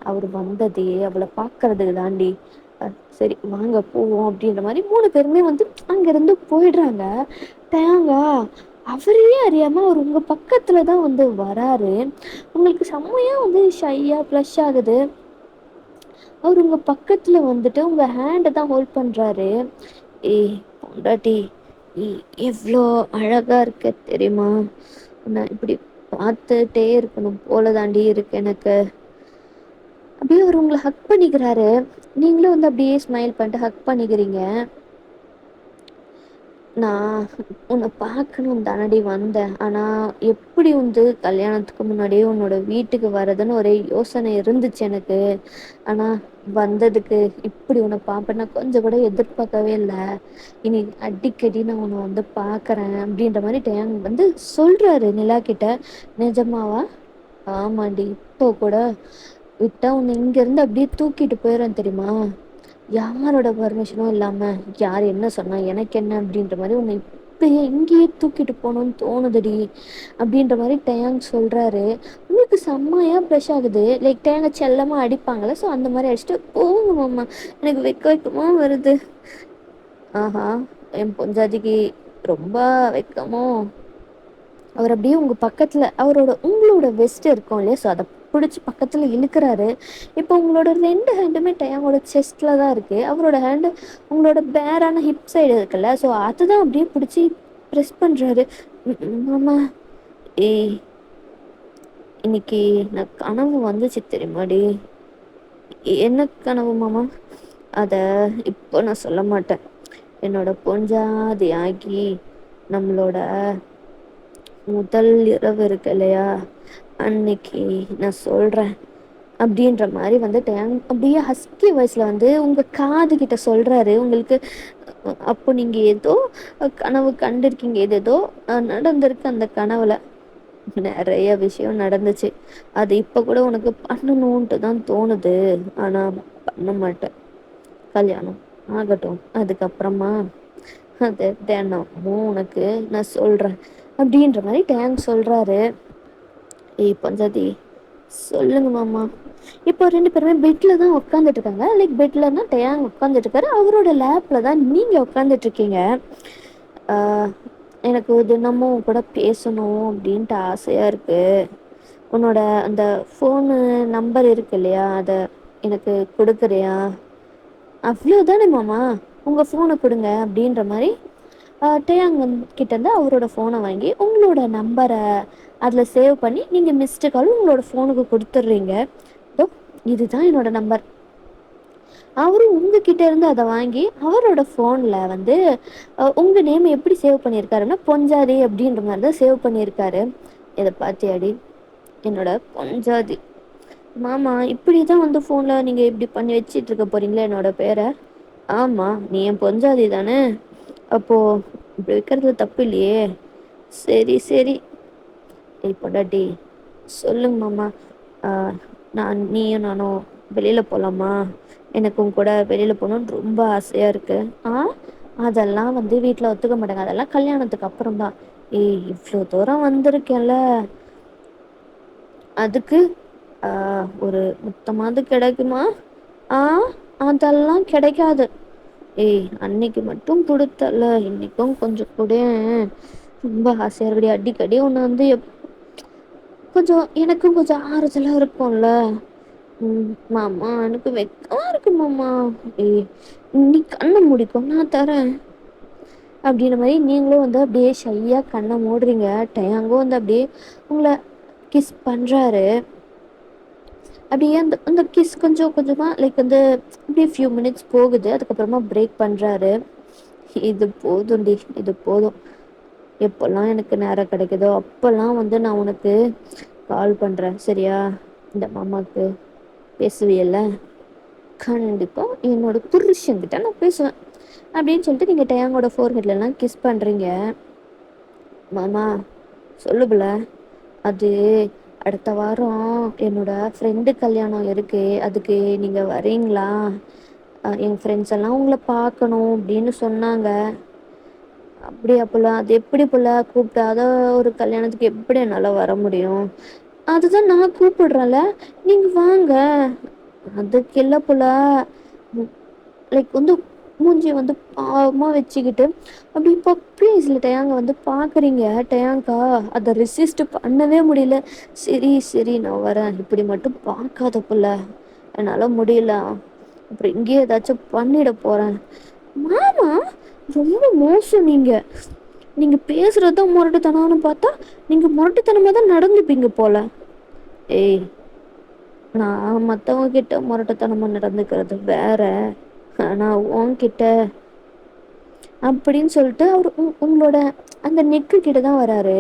[SPEAKER 1] அவரு வந்ததே அவள பாக்குறதுக்கு தாண்டி. அ சரி வாங்க போவோம் அப்படின்ற மாரி 3 பேருமே வந்து அங்கிருந்து போயிடுறாங்க. தேங்கா அவரையே அறியாம அவரு உங்க பக்கத்துல தான் வந்து வராரு. உங்களுக்கு செம்மையா வந்து ஷையா ப்ளஷ் ஆகுது. அவரு உங்க பக்கத்துல வந்துட்டு உங்க ஹேண்ட தான் ஹோல்ட் பண்றாரு. ஏய் பொண்டாட்டி, நீ எவ்ளோ அழகா இருக்க தெரியுமா? உன்னை இப்படி பார்த்துட்டே இருக்கணும் போல தாண்டி இருக்கு எனக்கு. அப்படியே அவர் உங்களை ஹக் பண்ணிக்கிறாரு. நீங்களும் வந்து அப்படியே ஸ்மைல் பண்ணிட்டு ஹக் பண்ணிக்கிறீங்க. நான் உன்னை பார்க்கணும் தானடி வந்தேன். ஆனா எப்படி வந்து கல்யாணத்துக்கு முன்னாடியே உன்னோட வீட்டுக்கு வர்றதுன்னு ஒரே யோசனை இருந்துச்சு எனக்கு. ஆனா வந்ததுக்கு இப்படி உன்னை பார்ப்பேன் நான் கொஞ்சம் கூட எதிர்பார்க்கவே இல்லை. இனி அடிக்கடி நான் உன்னை வந்து பார்க்கறேன் அப்படின்ற மாதிரி டேங் வந்து சொல்றாரு நிலா கிட்ட. நிஜமாவா? ஆமாண்டி, இப்போ கூட விட்டா உன்னை இங்க இருந்து அப்படியே தூக்கிட்டு போயிடுறேன் தெரியுமா? யாரோட பர்மிஷனும் இல்லாம யார் என்ன சொன்னா எனக்கு என்ன அப்படின்ற மாதிரி உன்னை இப்பயே இங்கேயே தூக்கிட்டு போகணும்னு தோணுதுடி அப்படின்ற மாதிரி டேங் சொல்றாரு. உங்களுக்கு செம்மையா ப்ரெஷ் ஆகுது. லைக் டேங்க செல்லமா அடிப்பாங்கல்ல, ஸோ அந்த மாதிரி அடிச்சுட்டு போங்க மாமா, எனக்கு வெக்க வெக்கமா வருது. ஆஹா, என் பொஞ்சாதிக்கு ரொம்ப வெக்கமோ? அவர் அப்படியே உங்க பக்கத்துல அவரோட உங்களோட வெஸ்ட் இருக்கும் இல்லையா, ஸோ அதை பிடிச்சி பக்கத்துல இழுக்கிறாரு. இப்போ உங்களோட 2 ஹேண்டுமே டயாங்கோட செஸ்ட்ல தான் இருக்கு. அவரோட ஹேண்டு உங்களோட பேரான ஹிப் சைடு இருக்குல்ல, ஸோ அதுதான் அப்படியே பிடிச்சி ப்ரெஸ் பண்றாரு. மாமா, ஏய் இன்னைக்கு நான் கனவு வந்துச்சு தெரியுமாடி? என்ன கனவு மாமா? அத இப்போ நான் சொல்ல மாட்டேன். என்னோட பொஞ்சாதி ஆகி நம்மளோட முதல் இரவு இருக்கு இல்லையா, அன்னைக்கு நான் சொல்றேன் அப்படின்ற மாதிரி வந்து அப்படியே ஹஸ்கி வாய்ஸ்ல வந்து உங்க காது கிட்ட சொல்றாரு. உங்களுக்கு அப்போ நீங்க ஏதோ கனவு கண்டிருக்கீங்க, ஏதேதோ நடந்திருக்கு அந்த கனவுல. நிறைய விஷயம் நடந்துச்சு. அது இப்ப கூட உனக்கு பண்ணணும்ன்ட்டு தான் தோணுது. ஆனா பண்ண மாட்டேன். கல்யாணம் ஆகட்டும், அதுக்கப்புறமா அது தினமும் உனக்கு நான் சொல்றேன் அப்படின்ற மாதிரி டேங் சொல்றாரு. ஏய் பஞ்சாதி, சொல்லுங்க மாமா. இப்போ 2 பேருமே பெட்ல தான் உட்காந்துட்டு இருக்காங்க. லைக் பெட்லன்னா டேங் உட்காந்துட்டு இருக்காரு, அவரோட லேப்ல தான் நீங்க உட்காந்துட்டு இருக்கீங்க. ஆஹ் எனக்கு தினமும் கூட பேசணும் அப்படின்ட்டு ஆசையா இருக்கு. உன்னோட அந்த ஃபோனு நம்பர் இருக்கு இல்லையா, அதை எனக்கு கொடுக்குறியா? அவ்வளோதானே மாமா, உங்க ஃபோனை கொடுங்க அப்படின்ற மாதிரி டேயாங் கிட்ட இருந்து அவரோட ஃபோனை வாங்கி உங்களோட நம்பரை அதில் சேவ் பண்ணி நீங்கள் மிஸ்டு கால் உங்களோட ஃபோனுக்கு கொடுத்துட்றீங்க. இதோ இதுதான் என்னோட நம்பர். அவரும் உங்ககிட்ட இருந்து அதை வாங்கி அவரோட ஃபோனில் வந்து உங்கள் நேம் எப்படி சேவ் பண்ணியிருக்காருன்னா பொஞ்சாதி அப்படின்ற மாதிரி தான் சேவ் பண்ணியிருக்காரு. இதை பார்த்தியாடி என்னோட பொஞ்சாதி? மாமா, இப்படி தான் வந்து ஃபோனில் நீங்கள் இப்படி பண்ணி வச்சிட்டு இருக்க போறீங்களா என்னோட பேரை? ஆமாம், நீ என் பொஞ்சாதி தானே, அப்போது இப்படி வைக்கிறதுல தப்பு இல்லையே. சரி சரி. பொண்டாட்டி, சொல்லுங்க மாமா. நீயும் நானும் வெளியில் போகலாமா? எனக்கு உன் கூட வெளியில் போகணுன்னு ரொம்ப ஆசையாக இருக்கு. அதெல்லாம் வந்து வீட்டில் ஒத்துக்க மாட்டாங்க, அதெல்லாம் கல்யாணத்துக்கு அப்புறம் தான். இவ்வளோ தூரம் வந்திருக்கேன்ல, அதுக்கு ஒரு முத்தமாவது கிடைக்குமா? ஆ அதெல்லாம் கிடைக்காது. அன்னைக்கு மட்டும் கொடுத்தல, இன்னைக்கும் கொஞ்சம் கூட. ரொம்ப ஆசையா இருக்கடி, அடிக்கடி உன்னை வந்து கொஞ்சம் எனக்கும் கொஞ்சம் ஆறுதலா இருக்கும்ல. மாமா, எனக்கு வெக்கமா இருக்கு மாமா. ஏய் நீ கண்ணை முடிக்கும், நான் தரேன் அப்படின்ற மாதிரி நீங்களும் வந்து அப்படியே ஷையா கண்ணை மூடுறீங்க. டயாங்கும் வந்து அப்படியே உங்களை கிஸ் பண்றாரு. அப்படியே அந்த அந்த கிஸ் கொஞ்சம் கொஞ்சமா லைக் வந்து அப்படியே ஃபியூ மினிட்ஸ் போகுது. அதுக்கப்புறமா பிரேக் பண்றாரு. இது போதும்டி, இது போதும். எப்பெல்லாம் எனக்கு நேரம் கிடைக்குதோ அப்பெல்லாம் வந்து நான் உனக்கு கால் பண்றேன், சரியா? இந்த மாமாக்கு பேசுவியல்ல, கண்டிப்பா என்னோட புருஷன்கிட்ட நான் பேசுவேன் அப்படின்னு சொல்லிட்டு நீங்க டேங்கோட ஃபோர்ஹெட்லலாம் கிஸ் பண்றீங்க. மாமா சொல்லு புள்ள. அது அடுத்த வாரம் என்னோட ஃப்ரெண்டு கல்யாணம் இருக்கு, அதுக்கு நீங்க வரீங்களா? என் ஃப்ரெண்ட்ஸ் எல்லாம் உங்களை பார்க்கணும் அப்படின்னு சொன்னாங்க. அப்படியா புள்ள? அது எப்படி புள்ள? கூப்பிட்டாத ஒரு கல்யாணத்துக்கு எப்படி என்னால வர முடியும்? அதுதான் நான் கூப்பிடுறேன்ல, நீங்க வாங்க. அதுக்கு இல்ல புள்ள. லைக் வந்து மூஞ்சிய வந்து பாவமா வச்சுக்கிட்டு அப்படி பப்ளீஸ்ல டேங்க வந்து பார்க்குறீங்க. டேங்கா அதை ரெசிஸ்ட் பண்ணவே முடியல. சரி சரி நான் வரேன், இப்படி மட்டும் பார்க்காத புள்ள, என்னால் முடியல, அப்புறம் இங்கேயே ஏதாச்சும் பண்ணிட போகிறேன். மாமா ரொம்ப மோசம். நீங்க பேசுறது தான் முரட்டுத்தனம்னு பார்த்தா நீங்க முரட்டுத்தனமா தான் நடந்துப்பீங்க போல. ஏய், நான் மற்றவங்க கிட்ட முரட்டுத்தனமா நடந்துக்கிறது வேற, ஆனா உன்கிட்ட அப்படின்னு சொல்லிட்டு அவர் உங்களோட அந்த நெக்கு கிட்ட தான் வராரு.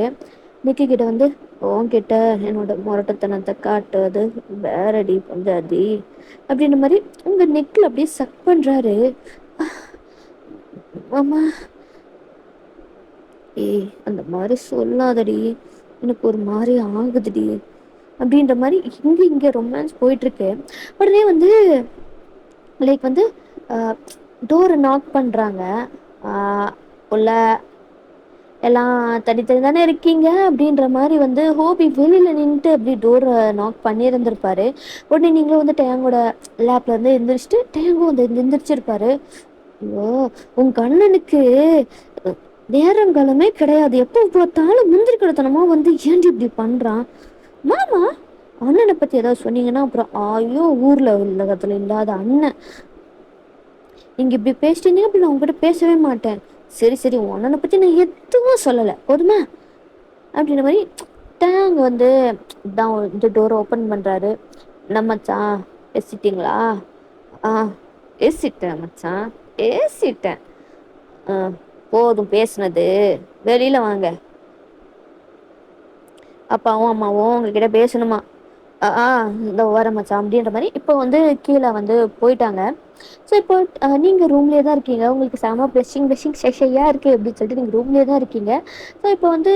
[SPEAKER 1] நெக்கு கிட்ட வந்து உன்கிட்ட என்னோட முரட்டுத்தனத்தை காட்டுவது வேறடி பஞ்சாதி அப்படின்ற மாதிரி உங்க நெக்கில் அப்படியே சக் பண்றாரு. ஆமா. ஏய், அந்த மாதிரி சொல்லாதடி, எனக்கு ஒரு மாதிரி ஆகுதுடி அப்படின்ற மாதிரி இங்கே ரொமான்ஸ் போயிட்டுருக்கு. உடனே வந்து லைக் வந்து டோரை நாக் பண்ணுறாங்க. உள்ள எல்லாம் தனித்தனி தானே இருக்கீங்க அப்படின்ற மாதிரி வந்து ஹோபி வெளியில் நின்றுட்டு அப்படி டோரை நாக் பண்ணியிருந்திருப்பாரு. உடனே நீங்களும் வந்து டேங்கோட லேப்ல இருந்து எந்திரிச்சிட்டு டேங்கும் வந்து எந்திரிச்சிருப்பாரு. ஐயோ, உங்க அண்ணனுக்கு நேரங்காலமே கிடையாது, எப்போ பார்த்தாலும் முந்திரி கடத்தனமா வந்து ஏன்டி இப்படி பண்றான். மாமா அண்ணனை பத்தி ஏதாவது சொன்னீங்கன்னா அப்புறம் ஐயோ ஊர்ல உலகத்துல இல்லாத அண்ணன், நீங்க இப்படி பேசிட்டீங்கன்னா அப்படி நான் உங்ககிட்ட பேசவே மாட்டேன். சரி சரி உன் அண்ணனை பத்தி நான் எதுவும் சொல்லலை போதுமா அப்படின்ற மாதிரி டேங் வந்து தான் இந்த டோரை ஓப்பன் பண்றாரு. என்ன மச்சான் பேசிட்டீங்களா? ஆ பேசிட்டேன் மச்சான், பேசிட்டேன். போதும் பேசுனது, வெளியில வாங்க, அப்பாவும் அம்மாவும் உங்ககிட்ட பேசணுமா? இந்த வர மச்சான் அப்படின்ற மாதிரி இப்போ வந்து கீழே வந்து போயிட்டாங்க. ஸோ இப்போ நீங்கள் ரூம்லேயே தான் இருக்கீங்க, உங்களுக்கு செம ப்ளஷிங் ஷெஷையாக இருக்குது அப்படின்னு சொல்லிட்டு நீங்கள் ரூம்லேயே தான் இருக்கீங்க. ஸோ இப்போ வந்து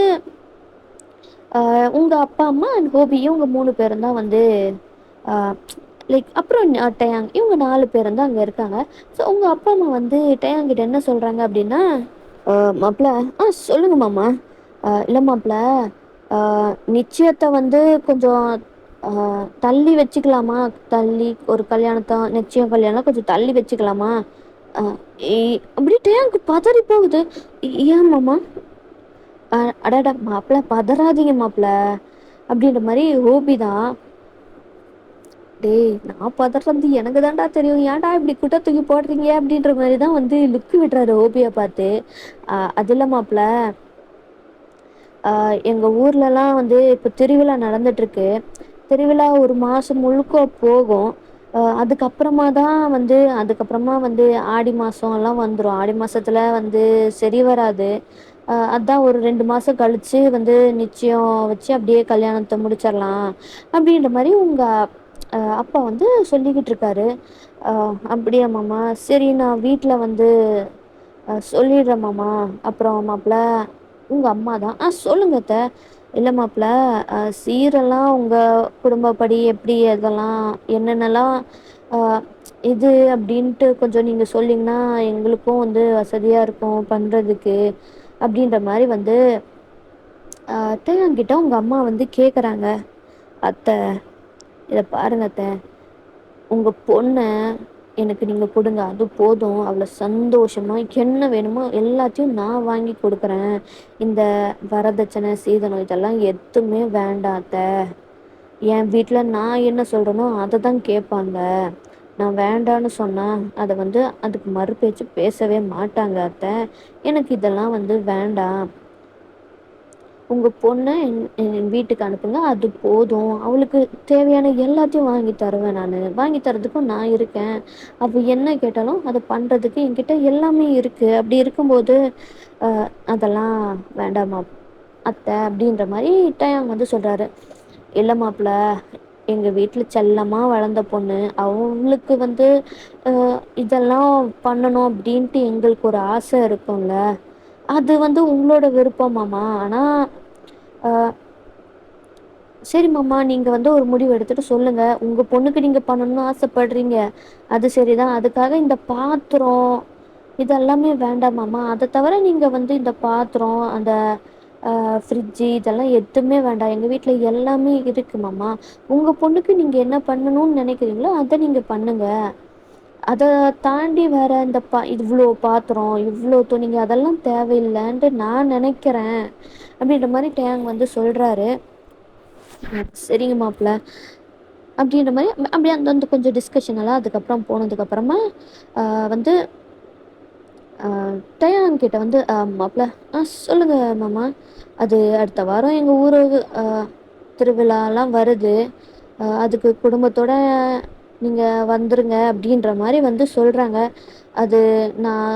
[SPEAKER 1] உங்கள் அப்பா அம்மா அண்ட் ஹோபியும் உங்கள் 3 பேரும் தான் வந்து லைக் அப்புறம் டயாங் இவங்க 4 பேரும் தான் அங்கே இருக்காங்க. ஸோ உங்கள் அப்பா அம்மா வந்து டயாங்கிட்ட என்ன சொல்கிறாங்க அப்படின்னா, மாப்பிள்ள, சொல்லுங்க மாமா. இல்லை மாப்பிள்ள, நிச்சயத்தை வந்து கொஞ்சம் தள்ளி வச்சுக்கலாமா? தள்ளி ஒரு கல்யாணத்தை, நிச்சயம் கல்யாணம் கொஞ்சம் தள்ளி வச்சுக்கலாமா? அப்படி டேங்க் பதறி போகுது. ஏன் மாமா? அடாடா மாப்பிள்ள பதறாதீங்க மாப்பிள்ள அப்படின்ற மாதிரி ஹோபி தான். டேய், நான் பதறது எனக்கு தான்டா தெரியும், ஏன்டா இப்படி குட்டை தூக்கி போடுறீங்க அப்படின்ற மாதிரி தான் வந்து லுக்கு விடுறாரு ஓபியை பார்த்து. அது இல்லை மாப்பிள்ள, எங்கள் ஊர்லலாம் வந்து இப்போ திருவிழா நடந்துட்டுருக்கு. திருவிழா ஒரு மாதம் முழுக்க போகும். அதுக்கப்புறமா வந்து ஆடி மாதம்லாம் வந்துடும். ஆடி மாதத்துல வந்து சரி வராது. அதான் ஒரு 2 மாதம் கழித்து வந்து நிச்சயம் வச்சு அப்படியே கல்யாணத்தை முடிச்சிடலாம் அப்படின்ற மாதிரி உங்கள் அப்பா வந்து சொல்லிக்கிட்டு இருக்காரு. அப்படியா மாமா? சரி நான் வீட்டில் வந்து சொல்லிடுறேன் மாமா. அப்புறம் மாப்பிள்ள உங்கள் அம்மா தான் சொல்லுங்க அத்தை. இல்லை மாப்பிள்ள, சீரெல்லாம் உங்கள் குடும்பப்படி எப்படி அதெல்லாம் என்னென்னலாம் அஹ், இது அப்படின்ட்டு கொஞ்சம் நீங்கள் சொல்லிங்கன்னா எங்களுக்கும் வந்து வசதியாக இருக்கும் பண்ணுறதுக்கு அப்படின்ற மாதிரி வந்து அத்தையாங்கிட்ட உங்கள் அம்மா வந்து கேட்குறாங்க. அத்தை, இதை பாருங்க அத்தை, உங்கள் பொண்ணை எனக்கு நீங்கள் கொடுங்க, அது போதும். அவளை சந்தோஷமாக என்ன வேணுமோ எல்லாத்தையும் நான் வாங்கி கொடுக்குறேன். இந்த வரதட்சணை சீதனம் இதெல்லாம் எதுவுமே வேண்டாம் அத்தை. என் வீட்டில் நான் என்ன சொல்கிறேனோ அதை தான் கேட்பாங்க. நான் வேண்டான்னு சொன்னால் அதை வந்து அதுக்கு மறுபேச்சு பேசவே மாட்டாங்க அத்தை. எனக்கு இதெல்லாம் வந்து வேண்டாம். உங்கள் பொண்ணை என் வீட்டுக்கு அனுப்புங்க, அது போதும். அவளுக்கு தேவையான எல்லாத்தையும் வாங்கி தருவேன், நான் வாங்கி தரதுக்கும் நான் இருக்கேன். அவள் என்ன கேட்டாலும் அதை பண்ணுறதுக்கு என்கிட்ட எல்லாமே இருக்குது. அப்படி இருக்கும்போது அதெல்லாம் வேண்டாமா அத்தை அப்படின்ற மாதிரி டயம் வந்து சொல்கிறாரு. இல்லை மாப்பிள்ள, எங்க வீட்ல செல்லமா வளர்ந்த பொண்ணு. அவங்களுக்கு வந்து இதெல்லாம் பண்ணணும் அப்படின்ட்டு எங்களுக்கு ஒரு ஆசை இருக்கும்ல. அது வந்து உங்களோட விருப்பமாம்மா. ஆனா, அ சரி மாமா, நீங்க வந்து ஒரு முடிவு எடுத்துட்டு சொல்லுங்க. உங்க பொண்ணுக்கு நீங்க பண்ணணும்னு ஆசைப்படுறீங்க. அது சரிதான். அதுக்காக இந்த பாத்திரம் இதெல்லாமே வேண்டாம் மாமா. அத தவிர நீங்க வந்து இந்த பாத்திரம், அந்த ஃப்ரிட்ஜு இதெல்லாம் எதுவுமே வேண்டாம். எங்க வீட்ல எல்லாமே இருக்கு மாமா. உங்க பொண்ணுக்கு நீங்க என்ன பண்ணணும்னு நினைக்கிறீங்களோ, அத நீங்க பண்ணுங்க. அத தாண்டி வேற இந்த இவ்ளோ பாத்திரம், இவ்ளோ துணிங்க அதெல்லாம் தேவையில்லன்ட்டு நான் நினைக்கிறேன். அப்படின்ற மாரி டேங் வந்து சொல்றாரு. சரிங்க மாப்ள. அப்படின்ற மாரி அப்படியே அந்த வந்து கொஞ்சம் டிஸ்கஷன் எல்லாம் அதுக்கப்புறம் போனதுக்கப்புறமா வந்து டயான் கிட்ட வந்து மாப்ள, சொல்லுங்க மாமா. அது அடுத்த வாரம் எங்க ஊரு திருவிழாலாம் வருது. அதுக்கு குடும்பத்தோட நீங்க வந்துருங்க அப்படின்ற மாரி வந்து சொல்றாங்க. அது நான்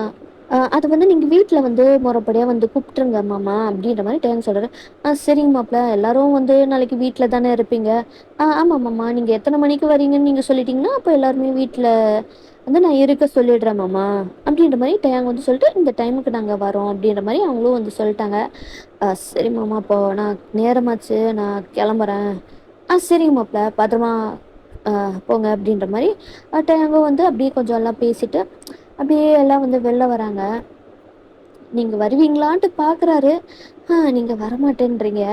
[SPEAKER 1] அது வந்து நீங்க வீட்ல வந்து முறைப்படியா வந்து கூப்பிட்டுருங்க மாமா அப்படின்ற மாரி டயான் சொல்றாரு. சரிங்க மாப்ள. எல்லாரும் வந்து நாளைக்கு வீட்ல தானே இருப்பீங்க. ஆமா மாமா. நீங்க எத்தனை மணிக்கு வரீங்கன்னு நீங்க சொல்லிட்டீங்கன்னா, அப்போ எல்லாருமே வீட்ல வந்து நான் இருக்க சொல்லிடுறேன் மாமா அப்படின்ற மாதிரி டேங் வந்து சொல்லிட்டு இந்த டைமுக்கு நாங்கள் வரோம் அப்படின்ற மாதிரி அவங்களும் வந்து சொல்லிட்டாங்க. சரி மாமா, அப்போ நான் நேரமாச்சு, நான் கிளம்புறேன். சரிங்க மாப்ள, பத்திரமா போங்க அப்படின்ற மாதிரி டேங்கும் வந்து அப்படியே கொஞ்சம் எல்லாம் பேசிட்டு அப்படியே எல்லாம் வந்து வெளில வராங்க. நீங்கள் வருவீங்களான்ட்டு பார்க்குறாரு. நீங்கள் வரமாட்டேன்றீங்க.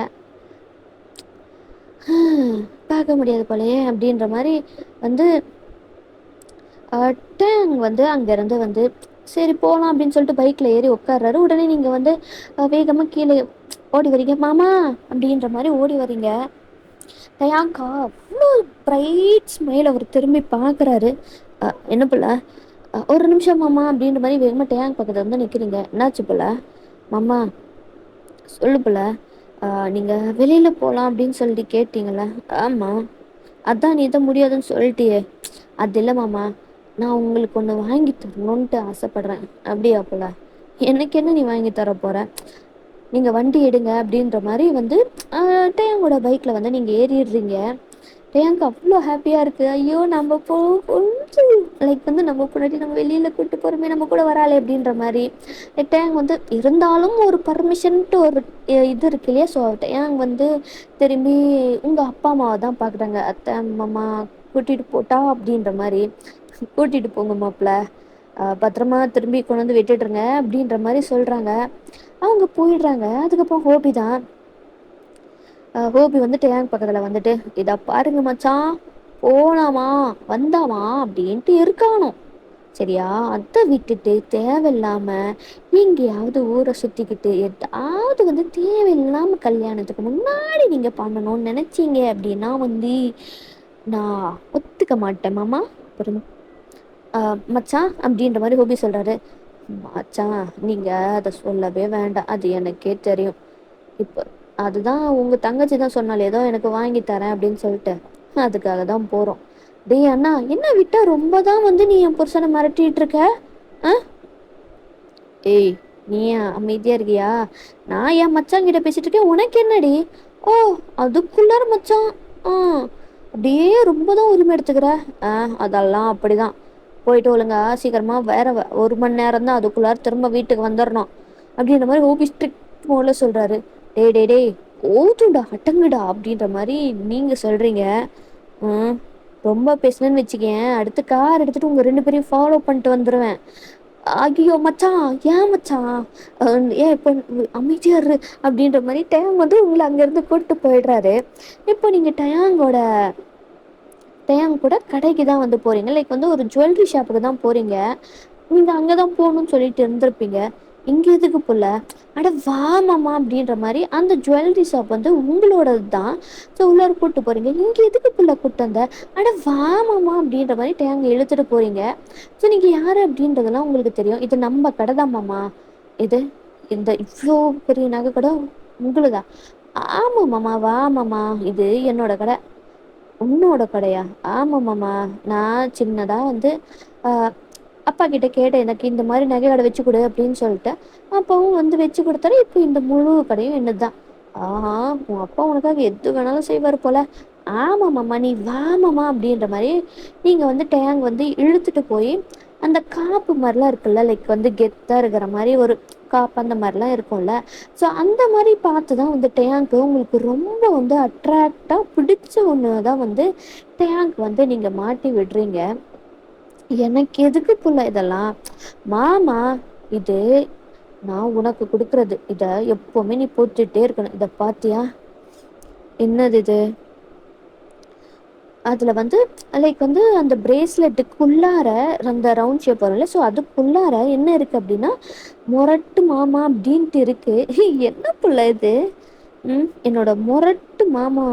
[SPEAKER 1] பார்க்க முடியாது போலயே அப்படின்ற மாதிரி வந்து டேங் வந்து அங்கேருந்து வந்து சரி போகலாம் அப்படின்னு சொல்லிட்டு பைக்கில் ஏறி உட்கார்றாரு. உடனே நீங்கள் வந்து வேகமாக கீழே ஓடி வரீங்க. மாமா அப்படின்ற மாதிரி ஓடி வரீங்க. டயாங்கா அவ்வளோ பிரைட் ஸ்மைல் அவர் திரும்பி பார்க்குறாரு. என்ன போல ஒரு நிமிஷம் மாமா அப்படின்ற மாதிரி வேகமாக டேங் பக்கத்தில் வந்து நிற்கிறீங்க. என்னாச்சு போல மாமா, சொல்லு போல. நீங்கள் வெளியில் போகலாம் அப்படின்னு சொல்லிட்டு கேட்டீங்களே. ஆமாம், அதான் நீ தான் முடியாதுன்னு சொல்லிட்டியே. அது இல்லை மாமா, நான் உங்களுக்கு ஒன்று வாங்கி தரணுன்ட்டு ஆசைப்பட்றேன். அப்படியா போல? எனக்கு என்ன நீ வாங்கி தர போகிற? நீங்கள் வண்டி எடுங்க அப்படின்ற மாதிரி வந்து டேங்கோட பைக்கில் வந்து நீங்கள் ஏறிடுறீங்க. டேங்க் அவ்வளோ ஹாப்பியாக இருக்குது. ஐயோ நம்ம கொஞ்சம் லைக் வந்து நம்ம முன்னாடி நம்ம வெளியில் கூப்பிட்டு போகிறோமே, நம்ம கூட வராளே அப்படின்ற மாதிரி டேங் வந்து இருந்தாலும் ஒரு பர்மிஷன்ட்டு ஒரு இது இருக்கு இல்லையா. ஸோ டேங் வந்து திரும்பி உங்கள் அப்பா அம்மாவை தான் பார்க்குறாங்க. அத்தை மாமா கூட்டிகிட்டு போட்டா அப்படின்ற மாதிரி. கூட்டிகிட்டு போங்க மாப்பிள்ள, பத்திரமா திரும்பி கொண்டு வந்து விட்டுடுருங்க அப்படின்ற மாதிரி சொல்கிறாங்க. அவங்க போயிடுறாங்க. அதுக்கப்புறம் ஹோபி தான். ஹோபி வந்து டேங்க் பக்கத்தில் வந்துட்டு, இதை பாருங்க மச்சான், போனாமா வந்தாமா அப்படின்ட்டு இருக்கானோ சரியா. அதை விட்டுட்டு தேவையில்லாம எங்கேயாவது ஊரை சுற்றிக்கிட்டு ஏதாவது வந்து தேவையில்லாம கல்யாணத்துக்கு முன்னாடி நீங்கள் பண்ணணும்னு நினச்சிங்க அப்படின்னா வந்து நான் ஒத்துக்க மாட்டேன் மாமா. புரியுது மச்சான் அப்படின்ற மாதிரி ஹோபி சொல்கிறாரு. மச்சான், நீங்கள் அதை சொல்லவே வேண்டாம், அது எனக்கே தெரியும். இப்போ அதுதான் உங்கள் தங்கச்சி தான் சொன்னாலே ஏதோ எனக்கு வாங்கி தரேன் அப்படின்னு சொல்லிட்டு அதுக்காக தான் போகிறோம். டேய் அண்ணா, என்ன விட்டா ரொம்ப தான் வந்து நீ என் புருஷனை மிரட்டிட்டு இருக்க. ஆ ஏய், நீ ஏன் அமைதியாக இருக்கியா? நான் என் மச்சான் கிட்ட பேசிட்டு இருக்கேன், உனக்கு என்னடி? ஓ, அதுக்குள்ளார மச்சான். ஆ அப்படியே ரொம்ப தான் உரிமை எடுத்துக்கிற. அதெல்லாம் அப்படிதான். போயிட்டு ஒழுங்கா சீக்கிரமா வேற ஒரு மணி நேரம் தான், அதுக்குள்ளார திரும்ப வீட்டுக்கு வந்துடணும் அப்படின்ற மாதிரி ஓபி ஸ்ட்ரிக்ட் மோட்ல சொல்றாரு. டேய் டேய் டேய், ஓதுண்டா அட்டங்குடா அப்படின்ற மாதிரி நீங்க சொல்றீங்க. ம் ரொம்ப பேசுனேன்னு வச்சுக்கேன், அடுத்து கார் எடுத்துட்டு உங்க 2 பேரையும் ஃபாலோ பண்ணிட்டு வந்துடுவேன். ஐயோ மச்சான், ஏன் மச்சான், ஏன் இப்போ அமைதியா இரு அப்படின்ற மாதிரி டேங் வந்து உங்களை அங்கேருந்து கூப்பிட்டு போயிடுறாரு. இப்போ நீங்கள் டேங் கூட கடைக்கு தான் வந்து போகிறீங்க. லைக் வந்து ஒரு ஜுவல்லரி ஷாப்புக்கு தான் போகிறீங்க. நீங்கள் அங்கே தான் போகணும்னு சொல்லிட்டு இருந்திருப்பீங்க. இங்கே எதுக்கு புள்ள? அட வா மாமா அப்படின்ற மாதிரி அந்த ஜுவல்லரி ஷாப் வந்து உங்களோடது தான். ஸோ உள்ளார கூப்பிட்டு போகிறீங்க. இங்கே எதுக்கு புள்ள கூப்பிட்டு வந்த? அட வா மாமா அப்படின்ற மாதிரி டேங்க இழுத்துட்டு போகிறீங்க. ஸோ நீங்கள் யார் அப்படின்றதெல்லாம் உங்களுக்கு தெரியும். இது நம்ம கடை தான் மாமா. இது இந்த இவ்வளோ பெரிய நகை கடை உங்களுதா? ஆமாம் மாமா, வா மாமா, இது என்னோட கடை. உன்னோட கடையா? ஆமாம் மாமா. நான் சின்னதாக வந்து அப்பா கிட்ட கேட்டேன், எனக்கு இந்த மாதிரி நகை கடை வச்சு கொடு அப்படின்னு சொல்லிட்டு. அப்பாவும் வந்து வச்சு கொடுத்தாரு. இப்போ இந்த முழு கடையும் என்னது தான். ஆஹா, உன் அப்பா உனக்காக எது வேணாலும் செய்வார் போல. ஆமா மாமா நீ வா மாமா அப்படின்ற மாதிரி நீங்க வந்து டேங் வந்து இழுத்துட்டு போய் அந்த காப்பு மாதிரிலாம் இருக்குல்ல, லைக் வந்து கெத்தா இருக்கிற மாதிரி ஒரு காப்பு அந்த மாதிரிலாம் இருக்கும்ல. ஸோ அந்த மாதிரி பார்த்து தான் வந்து டேங்க்கு உங்களுக்கு ரொம்ப வந்து அட்ராக்டா பிடிச்ச ஒன்று தான் வந்து டேங்க் வந்து நீங்க மாட்டி விடுறீங்க. எனக்கு எதுக்கு புள்ள இதெல்லாம்? மாமா, இது நான் உனக்கு குடுக்குறது. இத எப்பவுமே நீ போட்டுட்டே இருக்கணும். இத பாத்தியா? என்னது இது? அதுல வந்து லைக் வந்து அந்த பிரேஸ்லெட்டுக்குள்ளார அந்த ரவுண்ட் ஷேப் வரும்ல, ஸோ அதுக்குள்ளார என்ன இருக்கு அப்படின்னா, மொரட்டு மாமா அப்படின்ட்டு இருக்கு. என்ன புள்ள இது? என்னோட மொரட்டு மாமா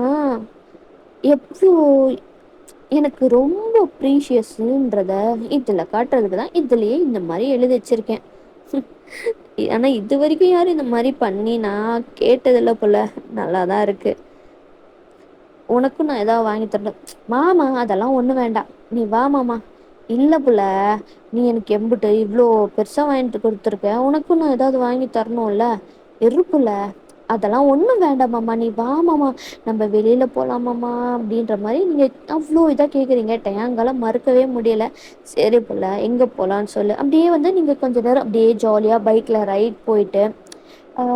[SPEAKER 1] எவ்வளோ எனக்கு ரொம்ப ப்ரீஷியஸ்ன்றத இதுல காட்டுறதுக்கு தான் இதுலயே இந்த மாதிரி எழுதி வச்சிருக்கேன். ஆனா இது வரைக்கும் யாரும் இந்த மாதிரி பண்ணி நான் கேட்டதில்ல போல. நல்லாதான் இருக்கு. உனக்கும் நான் ஏதாவது வாங்கி தரணும் மாமா. அதெல்லாம் ஒண்ணு வேண்டாம், நீ வா மாமா. இல்ல புள்ள, நீ எனக்கு எம்பிட்டு இவ்வளோ பெருசா வாங்கிட்டு கொடுத்துருக்க, உனக்கும் நான் ஏதாவது வாங்கி தரணும்ல. இருக்குல்ல, அதெல்லாம் ஒண்ணும் வேண்டாம் மாமா, நீ வா மாமா, நம்ம வெளியில போலாமாமா அப்படின்ற மாதிரி நீங்க அவ்வளோ இதா கேக்குறீங்க. டேங்கால மறுக்கவே முடியல. சரி புள்ள, எங்க போலான்னு சொல்லு. அப்படியே வந்து நீங்க கொஞ்ச நேரம் அப்படியே ஜாலியா பைக்ல ரைட் போயிட்டு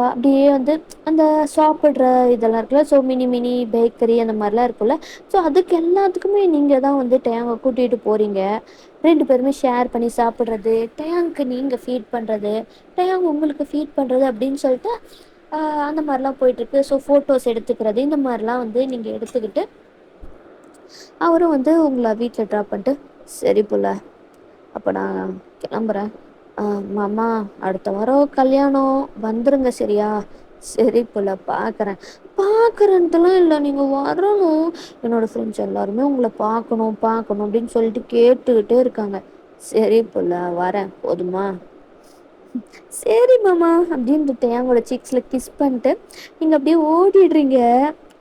[SPEAKER 1] அப்படியே வந்து அந்த சாப்பிட்ற இதெல்லாம் இருக்குல்ல, ஸோ மினி மினி பேக்கரி அந்த மாதிரிலாம் இருக்குல்ல. ஸோ அதுக்கு எல்லாத்துக்குமே நீங்கள் தான் வந்து டேங்கை கூட்டிகிட்டு போகிறீங்க. 2 பேருமே ஷேர் பண்ணி சாப்பிட்றது, டேங்க்கு நீங்கள் ஃபீட் பண்ணுறது, டேங்க் உங்களுக்கு ஃபீட் பண்ணுறது அப்படின்னு சொல்லிட்டு அந்த மாதிரிலாம் போயிட்டுருக்கு. ஸோ ஃபோட்டோஸ் எடுத்துக்கிறது இந்த மாதிரிலாம் வந்து நீங்கள் எடுத்துக்கிட்டு அவரும் வந்து உங்களை வீட்டில் ட்ராப் பண்ணிட்டு, சரி புள்ள, அப்போ நான் கிளம்புறேன். மாமா, அடுத்த வாரம் கல்யாணம் வந்துருங்க சரியா? சரி புள்ள, பார்க்குறேன். பார்க்குறேன்ட்டுலாம் இல்லை, நீங்கள் வரணும். என்னோடய ஃப்ரெண்ட்ஸ் எல்லாருமே உங்களை பார்க்கணும் பார்க்கணும் அப்படின்னு சொல்லிட்டு கேட்டுக்கிட்டே இருக்காங்க. சரி புள்ள, வரேன், போதுமா? சரி மாமா அப்படின்னு டேங்கோட சீக்ஸில் கிஸ் பண்ணிட்டு நீங்கள் அப்படியே ஓடிடுறீங்க.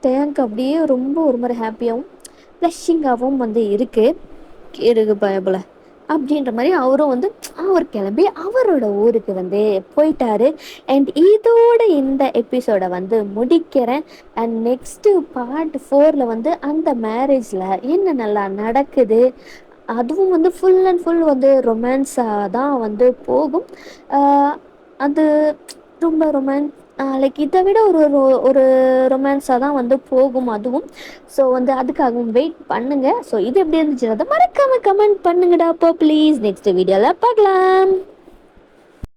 [SPEAKER 1] டேங்க் அப்படியே ரொம்ப ஒரு மாதிரி ஹாப்பியாகவும் ப்ளஷிங்காகவும் வந்து இருக்குது. இருக்கு பயபல அப்படின்ற மாதிரி அவரும் வந்து அவர் கிளம்பி அவரோட ஊருக்கு வந்து போயிட்டாரு. அண்ட் இதோட இந்த எபிசோடை வந்து முடிக்கிறேன். அண்ட் நெக்ஸ்ட்டு பார்ட் 4ல் வந்து அந்த மேரேஜில் என்ன நல்லா நடக்குது, அதுவும் வந்து ஃபுல் அண்ட் ஃபுல் வந்து ரொமான்ஸாக தான் வந்து போகும். அது ரொம்ப லைக் இதை விட ஒரு ஒரு ரொமான்ஸாக தான் வந்து போகும் அதுவும். ஸோ வந்து அதுக்காகவும் வெயிட் பண்ணுங்க. ஸோ இது எப்படி இருந்துச்சுன்னா மறக்காம கமெண்ட் பண்ணுங்கடா அப்போ ப்ளீஸ். நெக்ஸ்ட் வீடியோவில் பார்க்கலாம்.